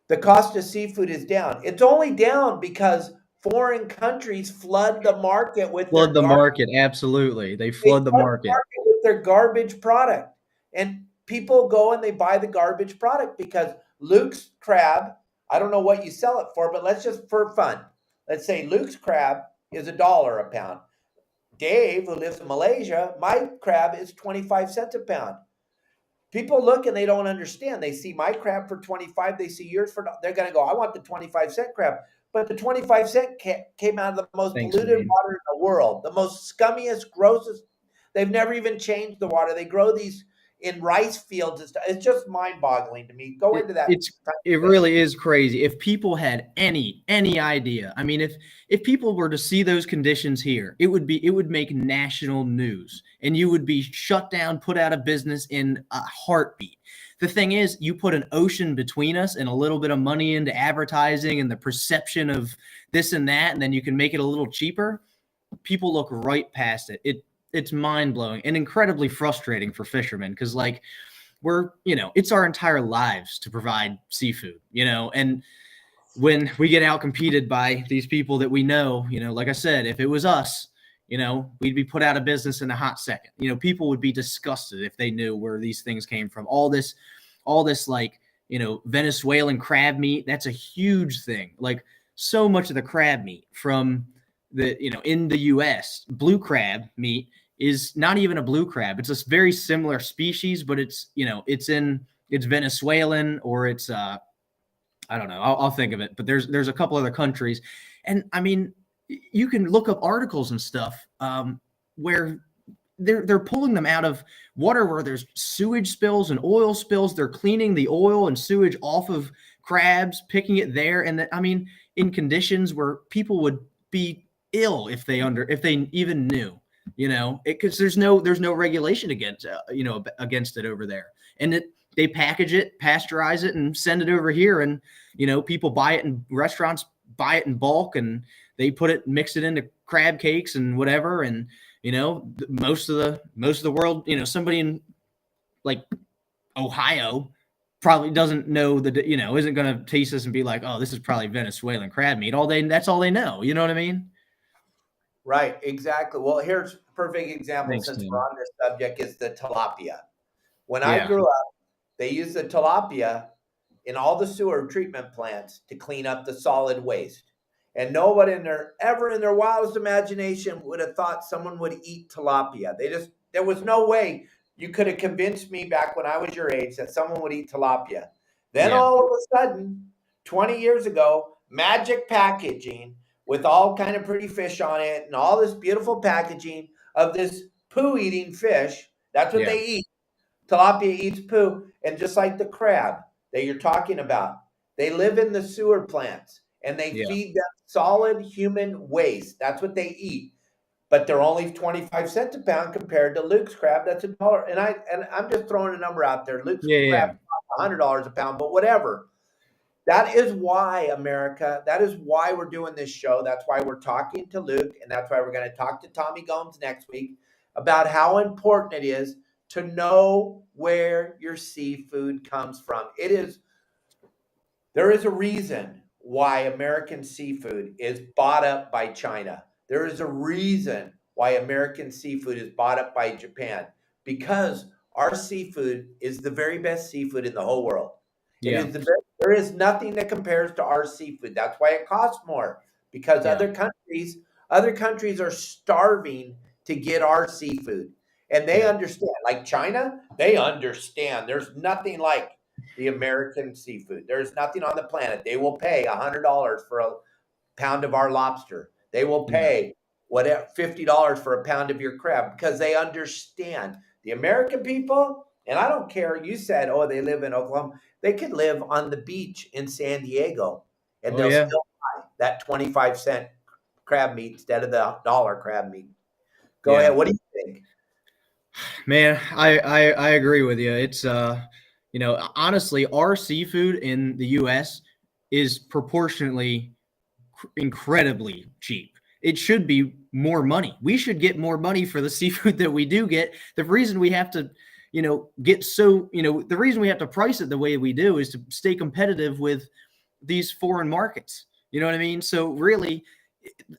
the cost of seafood is down, it's only down because foreign countries flood the market with market. Absolutely. They flood the market with their garbage product. And people go and they buy the garbage product because Luke's crab, I don't know what you sell it for, but let's just for fun. Let's say Luke's crab is $1 a pound. Dave, who lives in Malaysia, my crab is 25 cents a pound. People look and they don't understand. They see my crab for 25. They see yours they're going to go, I want the 25-cent crab. But the 25-cent came out of the most polluted water in the world, the most scummiest, grossest. They've never even changed the water. They grow these in rice fields and stuff. It's just mind-boggling to me. Go into that. It really is crazy. If people had any idea, I mean, if people were to see those conditions here, it would make national news, and you would be shut down, put out of business in a heartbeat. The thing is, you put an ocean between us and a little bit of money into advertising and the perception of this and that, and then you can make it a little cheaper. People look right past it. It's mind-blowing and incredibly frustrating for fishermen because, like, it's our entire lives to provide seafood, and when we get out-competed by these people that we know, like I said, if it was us, we'd be put out of business in a hot second. People would be disgusted if they knew where these things came from. All this like, Venezuelan crab meat, that's a huge thing. Like, so much of the crab meat from in the U.S., blue crab meat is not even a blue crab. It's a very similar species, but it's Venezuelan or it's I don't know. I'll think of it. But there's a couple other countries, and I mean, you can look up articles and stuff where they're pulling them out of water where there's sewage spills and oil spills. They're cleaning the oil and sewage off of crabs, picking it there, and in conditions where people would be ill if they even knew, because there's no regulation against it over there, and they package it, pasteurize it, and send it over here, and people buy it in restaurants, buy it in bulk, and they mix it into crab cakes and whatever, and most of the world, somebody in like Ohio probably doesn't know isn't going to taste this and be like, oh, this is probably Venezuelan crab meat. That's all they know. You know what I mean? Right, exactly. Well, here's a perfect example Thanks, since we're Tim. on this subject is the tilapia. When I Yeah. grew up, they used the tilapia in all the sewer treatment plants to clean up the solid waste. And nobody ever in their wildest imagination would have thought someone would eat tilapia. There was no way you could have convinced me back when I was your age that someone would eat tilapia. Then Yeah. all of a sudden, 20 years ago, magic packaging with all kind of pretty fish on it and all this beautiful packaging of this poo-eating fish. That's what Yeah. they eat. Tilapia eats poo, and just like the crab that you're talking about, they live in the sewer plants and they Yeah. feed them solid human waste. That's what they eat. But they're only 25 cents a pound compared to Luke's crab. That's $1. And I'm just throwing a number out there. Luke's crab is $100 a pound, but whatever. That is why, America, that is why we're doing this show. That's why we're talking to Luke, and that's why we're going to talk to Tommy Gomes next week about how important it is to know where your seafood comes from. There is a reason why American seafood is bought up by China. There is a reason why American seafood is bought up by Japan, because our seafood is the very best seafood in the whole world. Yeah. There is nothing that compares to our seafood. That's why it costs more, because Yeah. other countries are starving to get our seafood. And they understand, like China, they understand there's nothing like the American seafood. There's nothing on the planet. They will pay $100 for a pound of our lobster. They will pay whatever $50 for a pound of your crab, because they understand. The American people, and I don't care, you said, oh, they live in Oklahoma. They could live on the beach in San Diego and they'll still buy that 25-cent crab meat instead of the dollar crab meat. Go ahead. What do you think? Man, I agree with you. It's honestly, our seafood in the US is proportionately incredibly cheap. It should be more money. We should get more money for the seafood that we do get. The reason we have to, the reason we have to price it the way we do is to stay competitive with these foreign markets. You know what I mean? So really,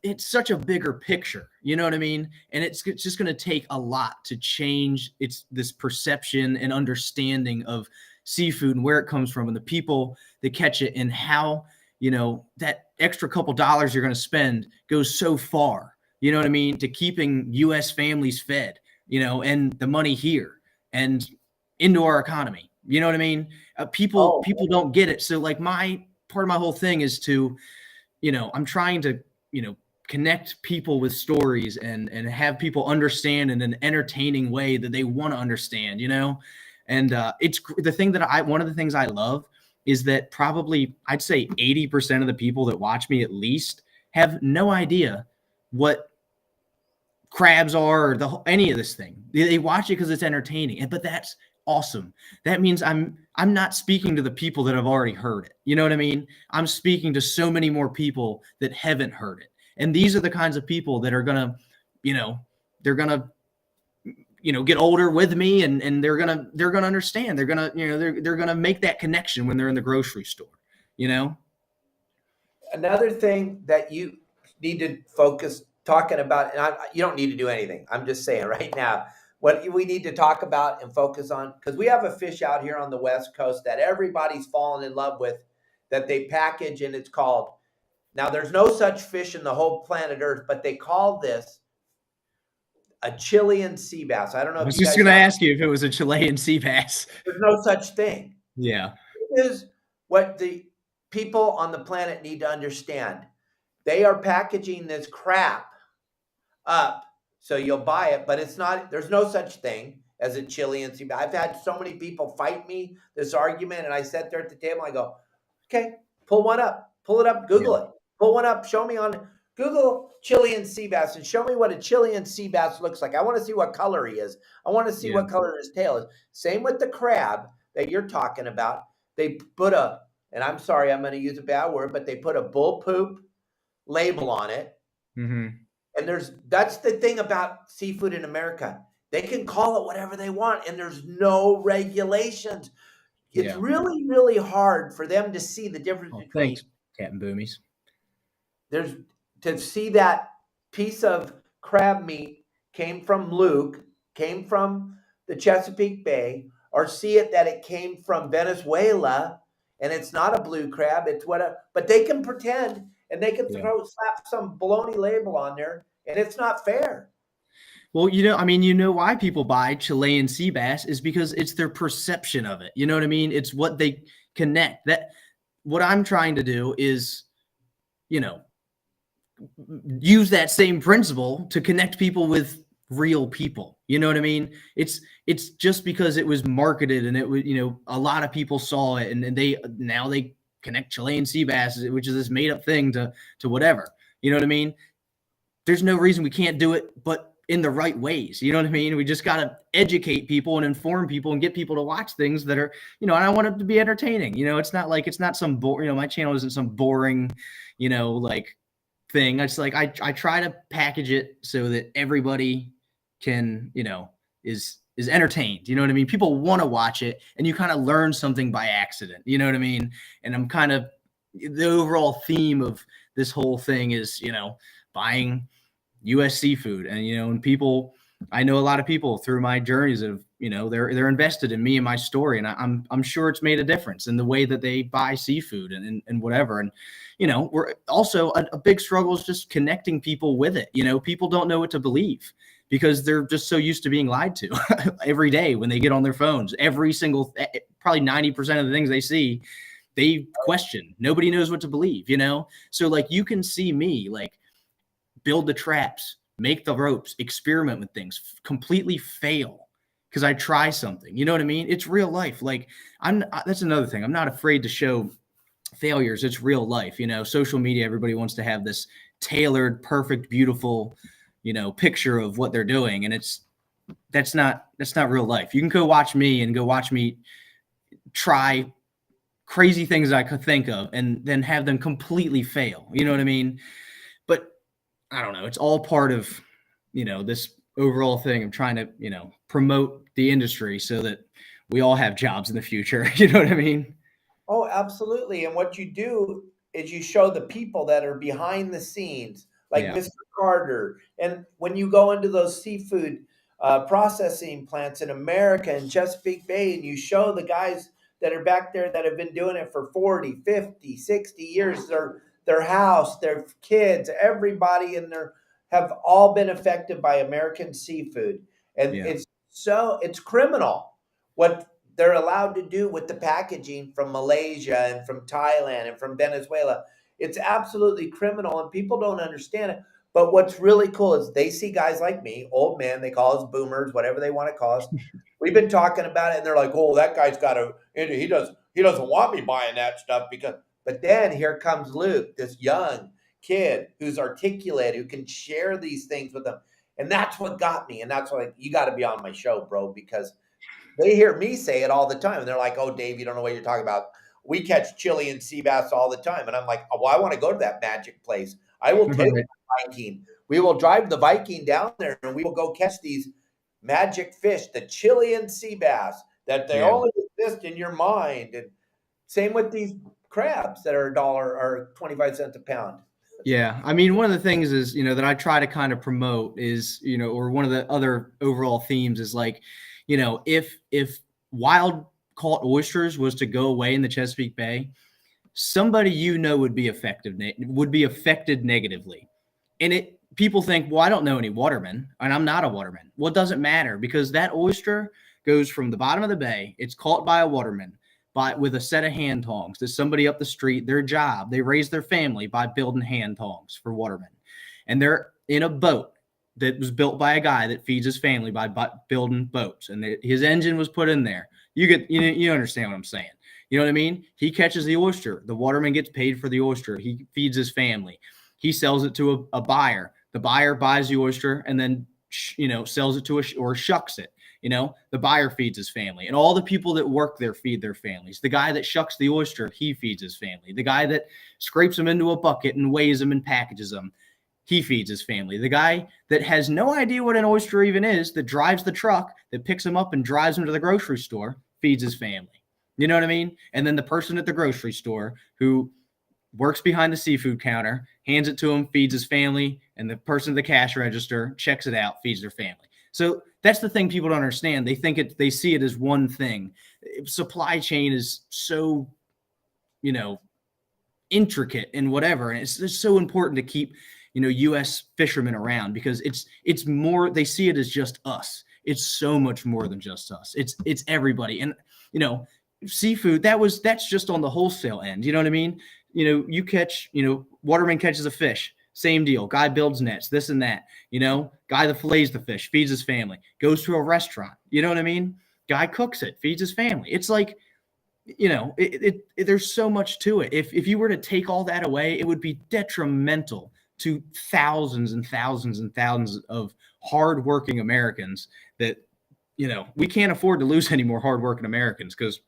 it's such a bigger picture, you know what I mean? And it's just going to take a lot to change this perception and understanding of seafood and where it comes from and the people that catch it, and how, that extra couple dollars you're going to spend goes so far, you know what I mean, to keeping U.S. families fed, and the money here and into our economy. You know what I mean? People don't get it. So like part of my whole thing is to, I'm trying to, connect people with stories and have people understand in an entertaining way that they want to understand, and it's the thing that one of the things I love is that probably I'd say 80% of the people that watch me at least have no idea what crabs are or any of this thing. They watch it because it's entertaining, but that's awesome. That means I'm not speaking to the people that have already heard it. You know what I mean? I'm speaking to so many more people that haven't heard it. And these are the kinds of people that are going to, they're going to, get older with me, and they're going to understand. They're going to, they're going to make that connection when they're in the grocery store, Another thing that you need to focus talking about, and you don't need to do anything. I'm just saying right now, what we need to talk about and focus on, because we have a fish out here on the West Coast that everybody's fallen in love with, that they package, and it's called, now there's no such fish in the whole planet Earth, but they call this a Chilean sea bass. I don't know. I was just going to ask you if it was a Chilean sea bass. There's no such thing. Yeah. It is what the people on the planet need to understand. They are packaging this crap up so you'll buy it, but it's not, there's no such thing as a Chilean sea bass. I've had so many people fight me this argument, and I sat there at the table, I go, okay, pull one up, pull it up, Google it, pull one up, show me on Google Chilean sea bass and show me what a Chilean sea bass looks like. I want to see what color he is. I want to see what color his tail is. Same with the crab that you're talking about. They put and I'm sorry, I'm going to use a bad word, but they put a bull poop label on it. Mm-hmm. And that's the thing about seafood in America. They can call it whatever they want, and there's no regulations. it's Yeah. really, really hard for them to see the difference Oh, between thanks, Captain Boomies. there's to see that piece of crab meat came from Luke, came from the Chesapeake Bay, or see it that it came from Venezuela and it's not a blue crab, it's whatever. But they can pretend and they can Yeah. slap some baloney label on there, and it's not fair. Well, you know why people buy Chilean sea bass is because it's their perception of it. You know what I mean? It's what they connect. That what I'm trying to do is, use that same principle to connect people with real people. You know what I mean? It's just because it was marketed and it was, a lot of people saw it and they connect Chilean sea bass, which is this made up thing to whatever. You know what I mean? There's no reason we can't do it, but in the right ways. You know what I mean? We just got to educate people and inform people and get people to watch things that are, and I want it to be entertaining. It's not some boring, my channel isn't some boring, like thing. It's like, I try to package it so that everybody can, is entertained. You know what I mean? People want to watch it and you kind of learn something by accident. You know what I mean? And I'm kind of, the overall theme of this whole thing is, buying U.S. seafood. And, and people, I know a lot of people through my journeys of, they're invested in me and my story. And I'm sure it's made a difference in the way that they buy seafood and whatever. And, we're also a big struggle is just connecting people with it. People don't know what to believe because they're just so used to being lied to every day when they get on their phones. Every single, probably 90% of the things they see, they question. Nobody knows what to believe, So like you can see me like build the traps, make the ropes, experiment with things, completely fail because I try something. You know what I mean? It's real life. Like that's another thing. I'm not afraid to show failures. It's real life. Social media, everybody wants to have this tailored, perfect, beautiful, picture of what they're doing. And that's not real life. You can go watch me try crazy things I could think of and then have them completely fail. You know what I mean? But I don't know. It's all part of, this overall thing of trying to, promote the industry so that we all have jobs in the future. You know what I mean? Oh, absolutely. And what you do is you show the people that are behind the scenes, like Yeah. Mr. Carter. And when you go into those seafood processing plants in America and Chesapeake Bay, and you show the guys that are back there that have been doing it for 40, 50, 60 years, their house, their kids, everybody in there have all been affected by American seafood. And Yeah. it's criminal what they're allowed to do with the packaging from Malaysia and from Thailand and from Venezuela. It's absolutely criminal and people don't understand it. But what's really cool is they see guys like me, old men, they call us boomers, whatever they want to call us. We've been talking about it and they're like, oh, that guy's got he doesn't want me buying that stuff but then here comes Luke, this young kid who's articulate, who can share these things with them. And that's what got me. And that's why you got to be on my show, bro, because they hear me say it all the time. And they're like, oh, Dave, you don't know what you're talking about. We catch Chilean sea bass all the time. And I'm like, oh, well, I want to go to that magic place. I will take the Viking. We will drive the Viking down there and we will go catch these magic fish, the Chilean sea bass, that they only exist in your mind. And same with these crabs that are $1 or 25 cents a pound. Yeah. I mean, one of the things is, that I try to kind of promote is, or one of the other overall themes is like, if wild caught oysters was to go away in the Chesapeake Bay, somebody would be affected negatively. And people think, well, I don't know any watermen, and I'm not a waterman. Well, it doesn't matter because that oyster goes from the bottom of the bay. It's caught by a waterman with a set of hand tongs. There's somebody up the street, their job. They raise their family by building hand tongs for watermen. And they're in a boat that was built by a guy that feeds his family by building boats. And his engine was put in there. You understand what I'm saying. You know what I mean? He catches the oyster. The waterman gets paid for the oyster. He feeds his family. He sells it to a buyer. The buyer buys the oyster and then, sells it to or shucks it. The buyer feeds his family, and all the people that work there feed their families. The guy that shucks the oyster, he feeds his family. The guy that scrapes them into a bucket and weighs them and packages them, he feeds his family. The guy that has no idea what an oyster even is, that drives the truck, that picks them up and drives them to the grocery store, feeds his family, You know what I mean? And then the person at the grocery store who works behind the seafood counter, hands it to him, feeds his family, and the person at the cash register checks it out, feeds their family. So that's the thing people don't understand. They see it as one thing. Supply chain is so, intricate and whatever. And it's just so important to keep, U.S. fishermen around, because it's more, they see it as just us. It's so much more than just us. It's everybody. And, seafood, that's just on the wholesale end. You know what I mean? You catch, waterman catches a fish, same deal. Guy builds nets, this and that, guy that fillets the fish, feeds his family, goes to a restaurant. You know what I mean? Guy cooks it, feeds his family. It's like, there's so much to it. If you were to take all that away, it would be detrimental to thousands and thousands and thousands of hardworking Americans that, we can't afford to lose any more hardworking Americans, because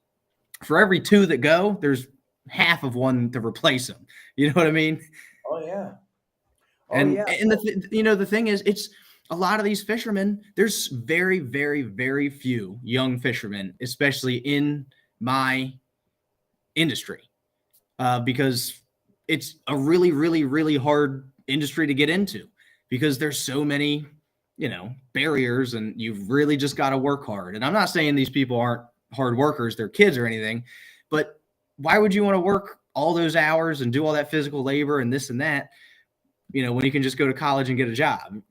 for every two that go, there's half of one to replace them. You know what I mean? Oh yeah. And the thing is, it's a lot of these fishermen, there's very, very, very few young fishermen, especially in my industry, because it's a really, really, really hard industry to get into, because there's so many, barriers, and you've really just got to work hard. And I'm not saying these people aren't hard workers, they're kids or anything, but why would you want to work all those hours and do all that physical labor and this and that, when you can just go to college and get a job,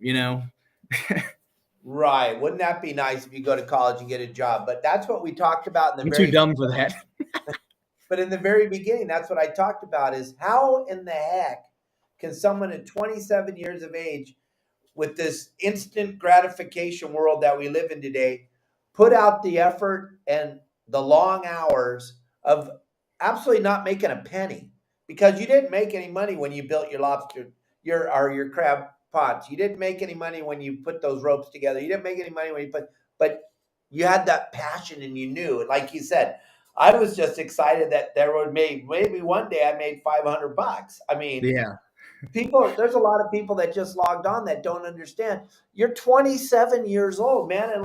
Right. Wouldn't that be nice if you go to college and get a job? But that's what we talked about in the I'm too dumb for that. But in the very beginning, that's what I talked about, is how in the heck can someone at 27 years of age, with this instant gratification world that we live in today, put out the effort and the long hours of absolutely not making a penny? Because you didn't make any money when you built your lobster, your crab pots. You didn't make any money when you put those ropes together. You didn't make any money when you but you had that passion, and you knew, like you said, I was just excited that there would maybe one day I made $500. I mean, Yeah. there's a lot of people that just logged on that don't understand. You're 27 years old, man. And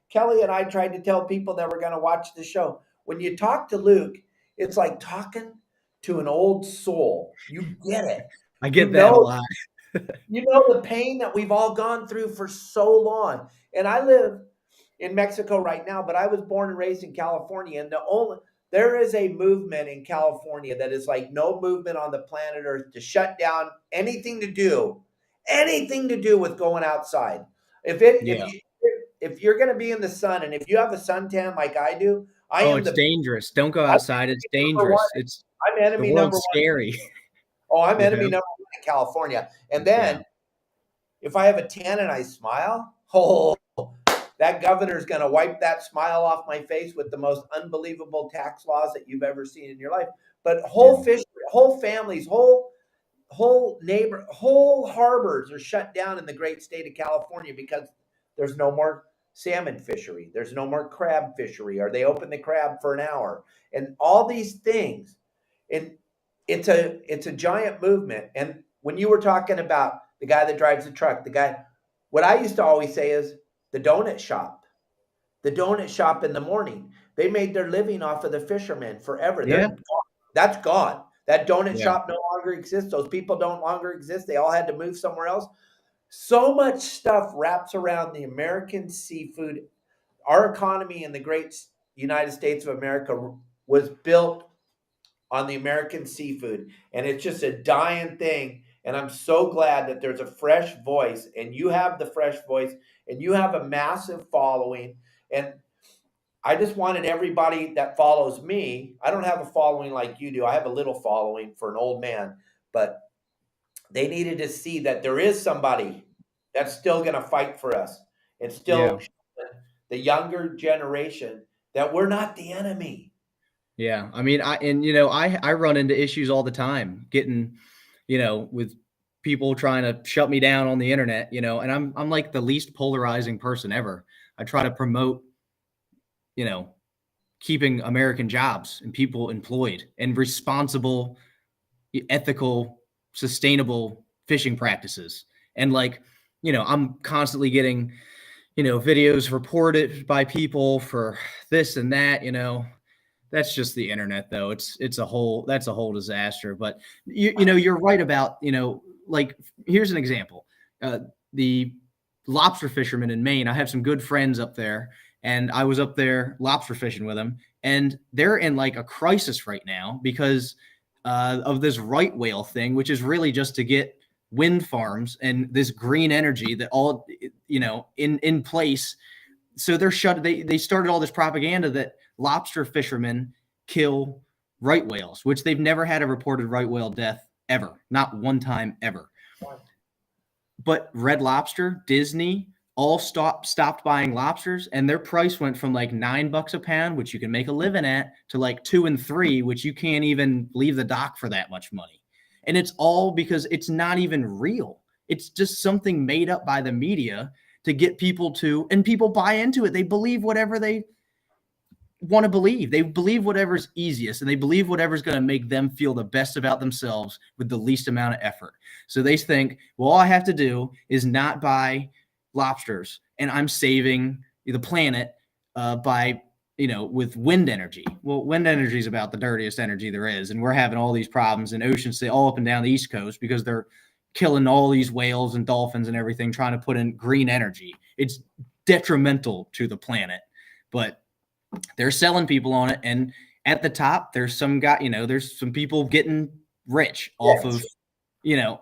Kelly and I tried to tell people that were going to watch the show, when you talk to Luke, it's like talking to an old soul. You get it. I get that a lot. You know the pain that we've all gone through for so long. And I live in Mexico right now, but I was born and raised in California. And there is a movement in California that is like no movement on the planet Earth to shut down anything to do with going outside. If you're going to be in the sun, and if you have a suntan like I do, it's dangerous. Don't go outside. It's dangerous. I'm enemy number one. Scary. Oh, I'm enemy number one in California. And then if I have a tan and I smile, that governor's going to wipe that smile off my face with the most unbelievable tax laws that you've ever seen in your life. But whole families, whole harbors are shut down in the great state of California because there's no more salmon fishery. There's no more crab fishery, or they open the crab for an hour, and all these things. And it's a giant movement. And when you were talking about the guy that drives the truck, what I used to always say is the donut shop in the morning. They made their living off of the fishermen forever. Yeah. That's gone. That donut shop no longer exists. Those people don't longer exist. They all had to move somewhere else. So much stuff wraps around the American seafood. Our economy in the great United States of America was built on the American seafood, and it's just a dying thing. And I'm so glad that there's a fresh voice, and you have the fresh voice, and you have a massive following. And I just wanted everybody that follows me, I don't have a following like you do. I have a little following for an old man, but they needed to see that there is somebody that's still going to fight for us, and still the younger generation that we're not the enemy. Yeah. I mean, I run into issues all the time getting, with people trying to shut me down on the internet, and I'm like the least polarizing person ever. I try to promote, keeping American jobs and people employed, and responsible, ethical, sustainable fishing practices. And I'm constantly getting, videos reported by people for this and that, that's just the internet, though. That's a whole disaster. But you know, you're right about, you know, like, here's an example. The lobster fishermen in Maine, I have some good friends up there, and I was up there lobster fishing with them, and they're in like a crisis right now because of this right whale thing, which is really just to get wind farms and this green energy that all, you know, in place. So they started all this propaganda that lobster fishermen kill right whales, which they've never had a reported right whale death ever, not one time ever. But Red Lobster, Disney, all stopped buying lobsters, and their price went from like $9 a pound, which you can make a living at, to like $2 and $3, which you can't even leave the dock for that much money. And it's all because it's not even real. It's just something made up by the media to get people to, and people buy into it. They believe whatever they want to believe. They believe whatever's easiest, and they believe whatever's going to make them feel the best about themselves with the least amount of effort. So they think, well, all I have to do is not buy lobsters, and I'm saving the planet by, you know, with wind energy. Well, wind energy is about the dirtiest energy there is, and we're having all these problems in oceans all up and down the East Coast because they're killing all these whales and dolphins and everything, trying to put in green energy. It's detrimental to the planet, but they're selling people on it. And at the top, there's some guy, you know, there's some people getting rich off of, you know,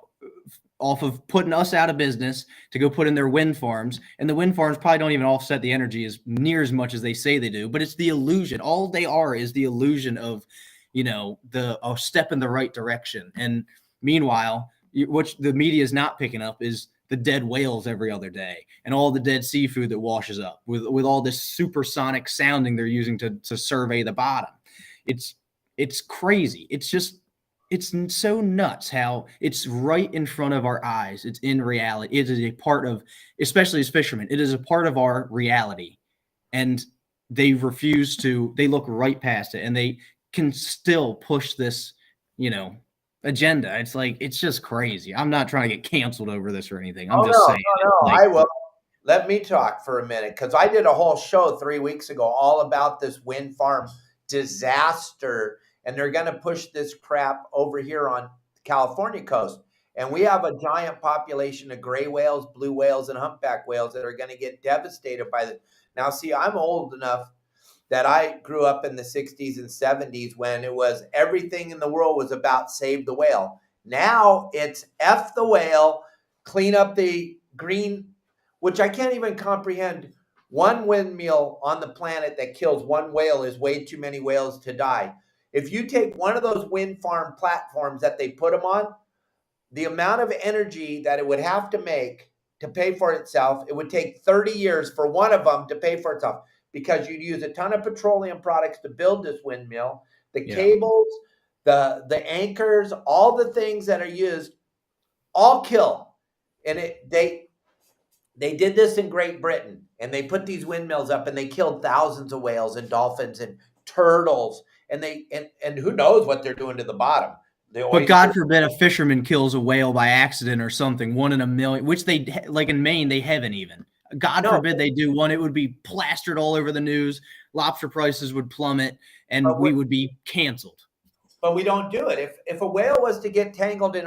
off of putting us out of business to go put in their wind farms. And the wind farms probably don't even offset the energy as near as much as they say they do, but it's the illusion. All they are is the illusion of, you know, a step in the right direction. And meanwhile, what the media is not picking up is the dead whales every other day and all the dead seafood that washes up with all this supersonic sounding they're using to survey the bottom. It's crazy. It's so nuts how it's right in front of our eyes. It's in reality. It is a part of, especially as fishermen, it is a part of our reality. And they look right past it, and they can still push this, you know, agenda. It's like, it's just crazy. I'm not trying to get canceled over this or anything. I'm just saying. No, like, I will. Let me talk for a minute, because I did a whole show 3 weeks ago all about this wind farm disaster, and they're going to push this crap over here on the California coast. And we have a giant population of gray whales, blue whales, and humpback whales that are going to get devastated by the. Now, see, I'm old enough that I grew up in the 60s and 70s when it was everything in the world was about save the whale. Now it's F the whale, clean up the green, which I can't even comprehend. One windmill on the planet that kills one whale is way too many whales to die. If you take one of those wind farm platforms that they put them on, the amount of energy that it would have to make to pay for itself, it would take 30 years for one of them to pay for itself, because you'd use a ton of petroleum products to build this windmill, the cables, the anchors, all the things that are used, all kill. And they did this in Great Britain, and they put these windmills up, and they killed thousands of whales and dolphins and turtles, and and who knows what they're doing to the bottom. But God forbid a fisherman kills a whale by accident or something, 1 in a million, which they, like in Maine, they haven't even. God forbid they do one. It would be plastered all over the news. Lobster prices would plummet, and we would be canceled. But we don't do it. If a whale was to get tangled in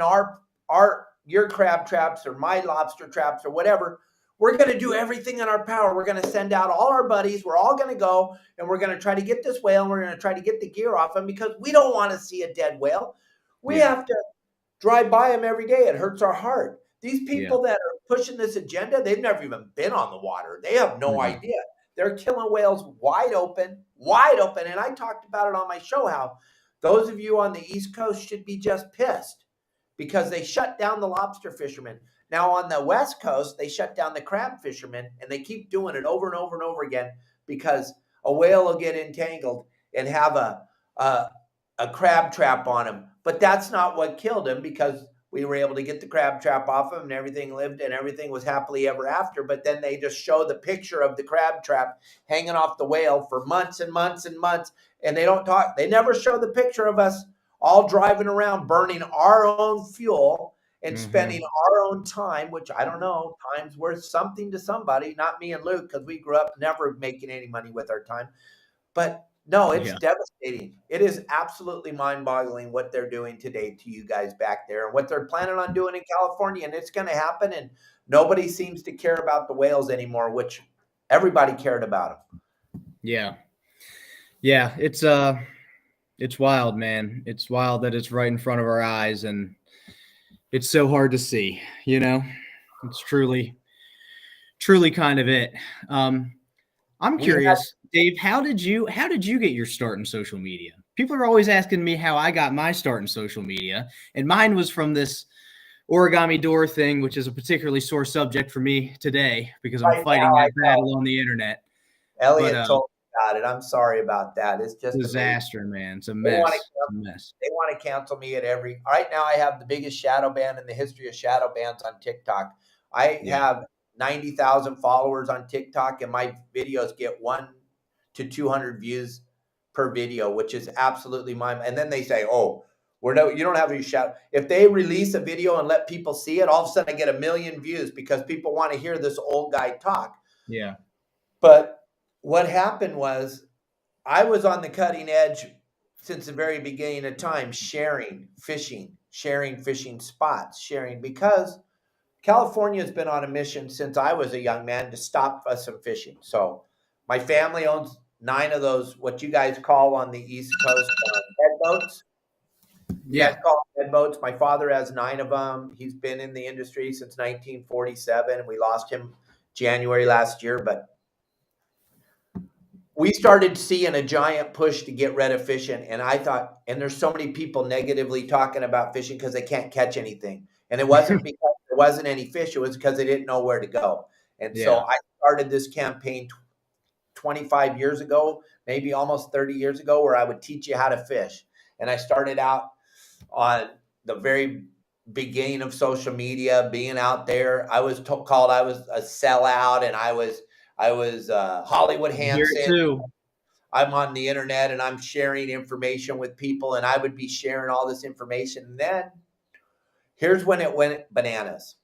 your crab traps or my lobster traps or whatever, we're going to do everything in our power. We're going to send out all our buddies. We're all going to go, and we're going to try to get this whale, and we're going to try to get the gear off him, because we don't want to see a dead whale. We have to drive by him every day. It hurts our heart. These people that are pushing this agenda, they've never even been on the water. They have no idea. They're killing whales wide open. And I talked about it on my show, how those of you on the East Coast should be just pissed because they shut down the lobster fishermen. Now on the West Coast, they shut down the crab fishermen, and they keep doing it over and over and over again, because a whale will get entangled and have a crab trap on him. But that's not what killed him, because we were able to get the crab trap off him, and everything lived, and everything was happily ever after. But then they just show the picture of the crab trap hanging off the whale for months and months and months. And they don't talk. They never show the picture of us all driving around, burning our own fuel and spending our own time, which I don't know, time's worth something to somebody, not me and Luke, because we grew up never making any money with our time. But No, it's Yeah. devastating. It is absolutely mind-boggling what they're doing today to you guys back there and what they're planning on doing in California. And it's going to happen. And nobody seems to care about the whales anymore, which everybody cared about them. Yeah. Yeah. It's wild, man. It's wild that it's right in front of our eyes, and it's so hard to see, it's truly kind of it. I'm We had curious, Dave, how did you get your start in social media? People are always asking me how I got my start in social media, and mine was from this origami door thing, which is a particularly sore subject for me today because I'm right fighting now, I that battle know. on the internet. But Elliot told me about it. I'm sorry about that. It's just amazing. disaster, man. It's a They want to mess. It's a mess. they want to cancel me at every. Right now, I have the biggest shadow ban in the history of shadow bans on TikTok. I Yeah. have 90,000 followers on TikTok, and my videos get 1 to 200 views per video, which is absolutely mine. And then they say, "Oh, you don't have any shadow." If they release a video and let people see it, all of a sudden I get 1 million views because people want to hear this old guy talk. Yeah. But what happened was I was on the cutting edge since the very beginning of time, sharing fishing spots, because California has been on a mission since I was a young man to stop us from fishing. So my family owns 9 of those, what you guys call on the East Coast, head boats. You guys call them head boats. My father has 9 of them. He's been in the industry since 1947. We lost him January last year, but we started seeing a giant push to get rid of fishing. And I thought, and there's so many people negatively talking about fishing because they can't catch anything. And it wasn't because there wasn't any fish. It was because they didn't know where to go. And so I started this campaign 25 years ago, maybe almost 30 years ago, where I would teach you how to fish. And I started out on the very beginning of social media, being out there. I was called I was a sellout, and I was Hollywood Hansen. Too. I'm on the internet and I'm sharing information with people, and I would be sharing all this information. And then here's when it went bananas.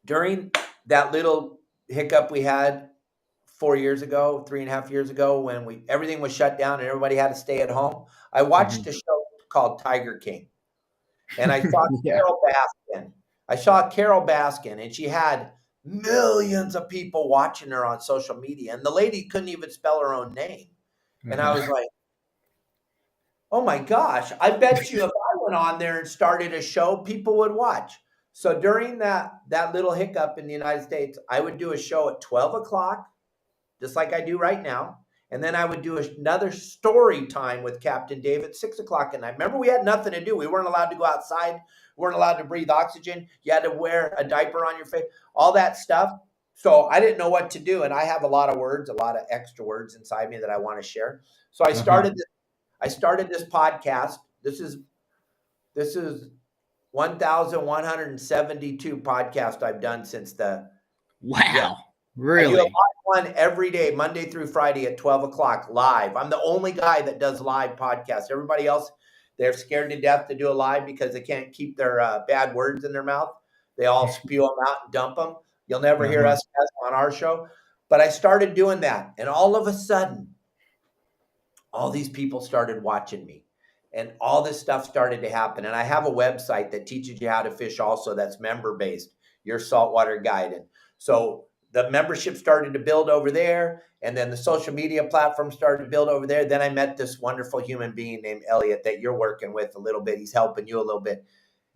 During that little hiccup we had 3.5 years ago, when everything was shut down and everybody had to stay at home, I watched a show called Tiger King. And I saw Carol Baskin. And she had millions of people watching her on social media. And the lady couldn't even spell her own name. And I was like, oh my gosh, I bet you if I went on there and started a show, people would watch. So during that little hiccup in the United States, I would do a show at 12 o'clock, just like I do right now. And then I would do another story time with Captain Dave at 6 o'clock at night. Remember, we had nothing to do. We weren't allowed to go outside. We weren't allowed to breathe oxygen. You had to wear a diaper on your face, all that stuff. So I didn't know what to do. And I have a lot of words, a lot of extra words inside me that I want to share. So I started this podcast. This is 1,172 podcasts I've done since the. Wow. Really? I do a live one every day, Monday through Friday at 12 o'clock live. I'm the only guy that does live podcasts. Everybody else, they're scared to death to do a live because they can't keep their bad words in their mouth. They all spew them out and dump them. You'll never hear us on our show. But I started doing that. And all of a sudden, all these people started watching me. And all this stuff started to happen. And I have a website that teaches you how to fish also that's member-based, Your Saltwater Guide. And so the membership started to build over there, and then the social media platform started to build over there. Then I met this wonderful human being named Elliot that you're working with a little bit. He's helping you a little bit.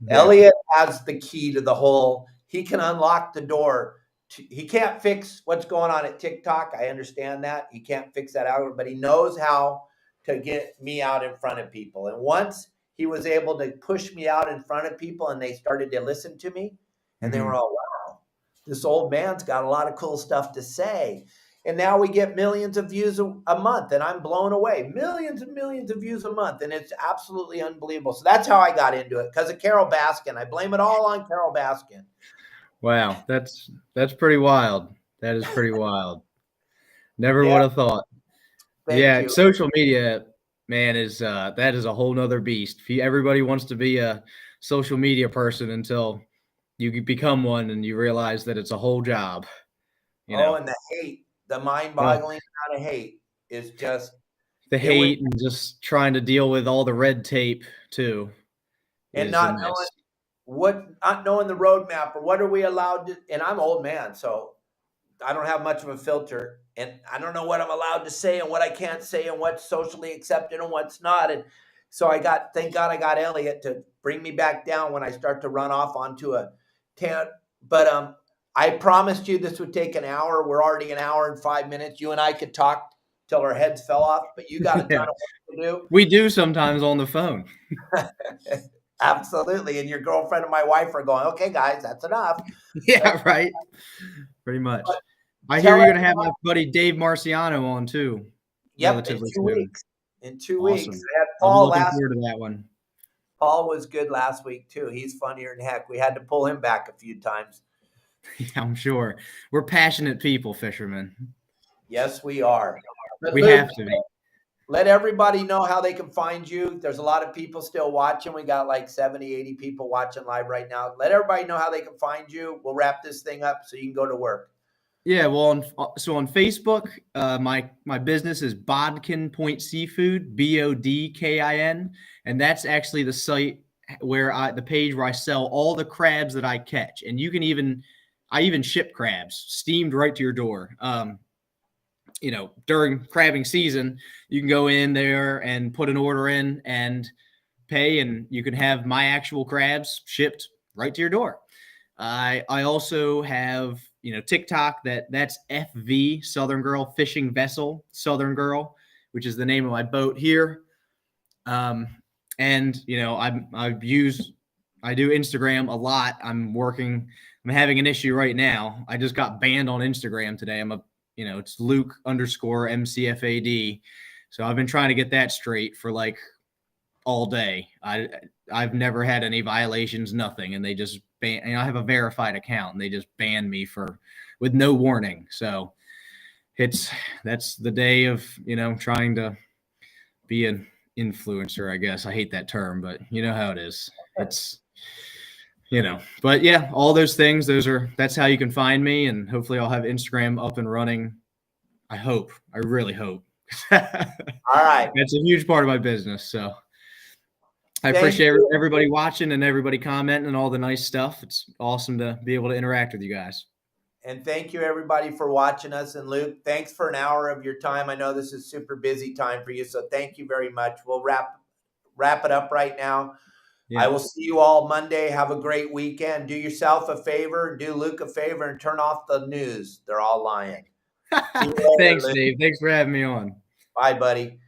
Yeah. Elliot has the key to the whole. He can unlock the door. He can't fix what's going on at TikTok. I understand that. He can't fix that algorithm, but he knows how to get me out in front of people. And once he was able to push me out in front of people and they started to listen to me, and they were all, wow, this old man's got a lot of cool stuff to say. And now we get millions of views a month, and I'm blown away. Millions and millions of views a month, and it's absolutely unbelievable. So that's how I got into it, because of Carol Baskin. I blame it all on Carol Baskin. Wow, that's pretty wild. That is pretty wild. Never would have thought. Thank you. Social media, man, that is a whole nother beast. Everybody wants to be a social media person until you become one and you realize that it's a whole job. And the hate, the mind-boggling amount of hate is just The hate and just trying to deal with all the red tape too. And not knowing the roadmap or what are we allowed to, and I'm an old man, so I don't have much of a filter, and I don't know what I'm allowed to say and what I can't say and what's socially accepted and what's not. And so thank God I got Elliot to bring me back down when I start to run off onto a tangent. But I promised you this would take an hour. We're already an hour and 5 minutes. You and I could talk till our heads fell off, but you got a ton of work to do. We do sometimes on the phone. Absolutely. And your girlfriend and my wife are going, okay, guys, that's enough. Yeah, right. Pretty much. I hear you're going to have my buddy Dave Marciano on too. Yep, in 2 weeks. In 2 weeks. Awesome. I had Paul I'm looking forward to that one. Paul was good last week too. He's funnier than heck. We had to pull him back a few times. Yeah, I'm sure. We're passionate people, fishermen. Yes, we are. But we Luke, have to be. Let everybody know how they can find you. There's a lot of people still watching. We got like 70, 80 people watching live right now. Let everybody know how they can find you. We'll wrap this thing up so you can go to work. Yeah, well, so on Facebook, my business is Bodkin Point Seafood, BODKIN, and that's actually the site where the page where I sell all the crabs that I catch, and I even ship crabs steamed right to your door. During crabbing season, you can go in there and put an order in and pay, and you can have my actual crabs shipped right to your door. I also have, TikTok, that's FV, Southern Girl Fishing Vessel, Southern Girl, which is the name of my boat here. And, I do Instagram a lot. I'm having an issue right now. I just got banned on Instagram today. It's Luke_MCFAD. So I've been trying to get that straight for like all day. I've never had any violations, nothing. And they just I have a verified account and they just banned me with no warning. So that's the day of, trying to be an influencer, I guess. I hate that term, but you know how it is. It's, but yeah, all those things, that's how you can find me. And hopefully I'll have Instagram up and running. I really hope. All right. That's a huge part of my business. So I appreciate everybody watching and everybody commenting and all the nice stuff. It's awesome to be able to interact with you guys. And thank you, everybody, for watching us. And Luke, thanks for an hour of your time. I know this is super busy time for you, so thank you very much. We'll wrap it up right now. Yeah. I will see you all Monday. Have a great weekend. Do yourself a favor, do Luke a favor, and turn off the news. They're all lying. Thanks, Dave. Thanks for having me on. Bye, buddy.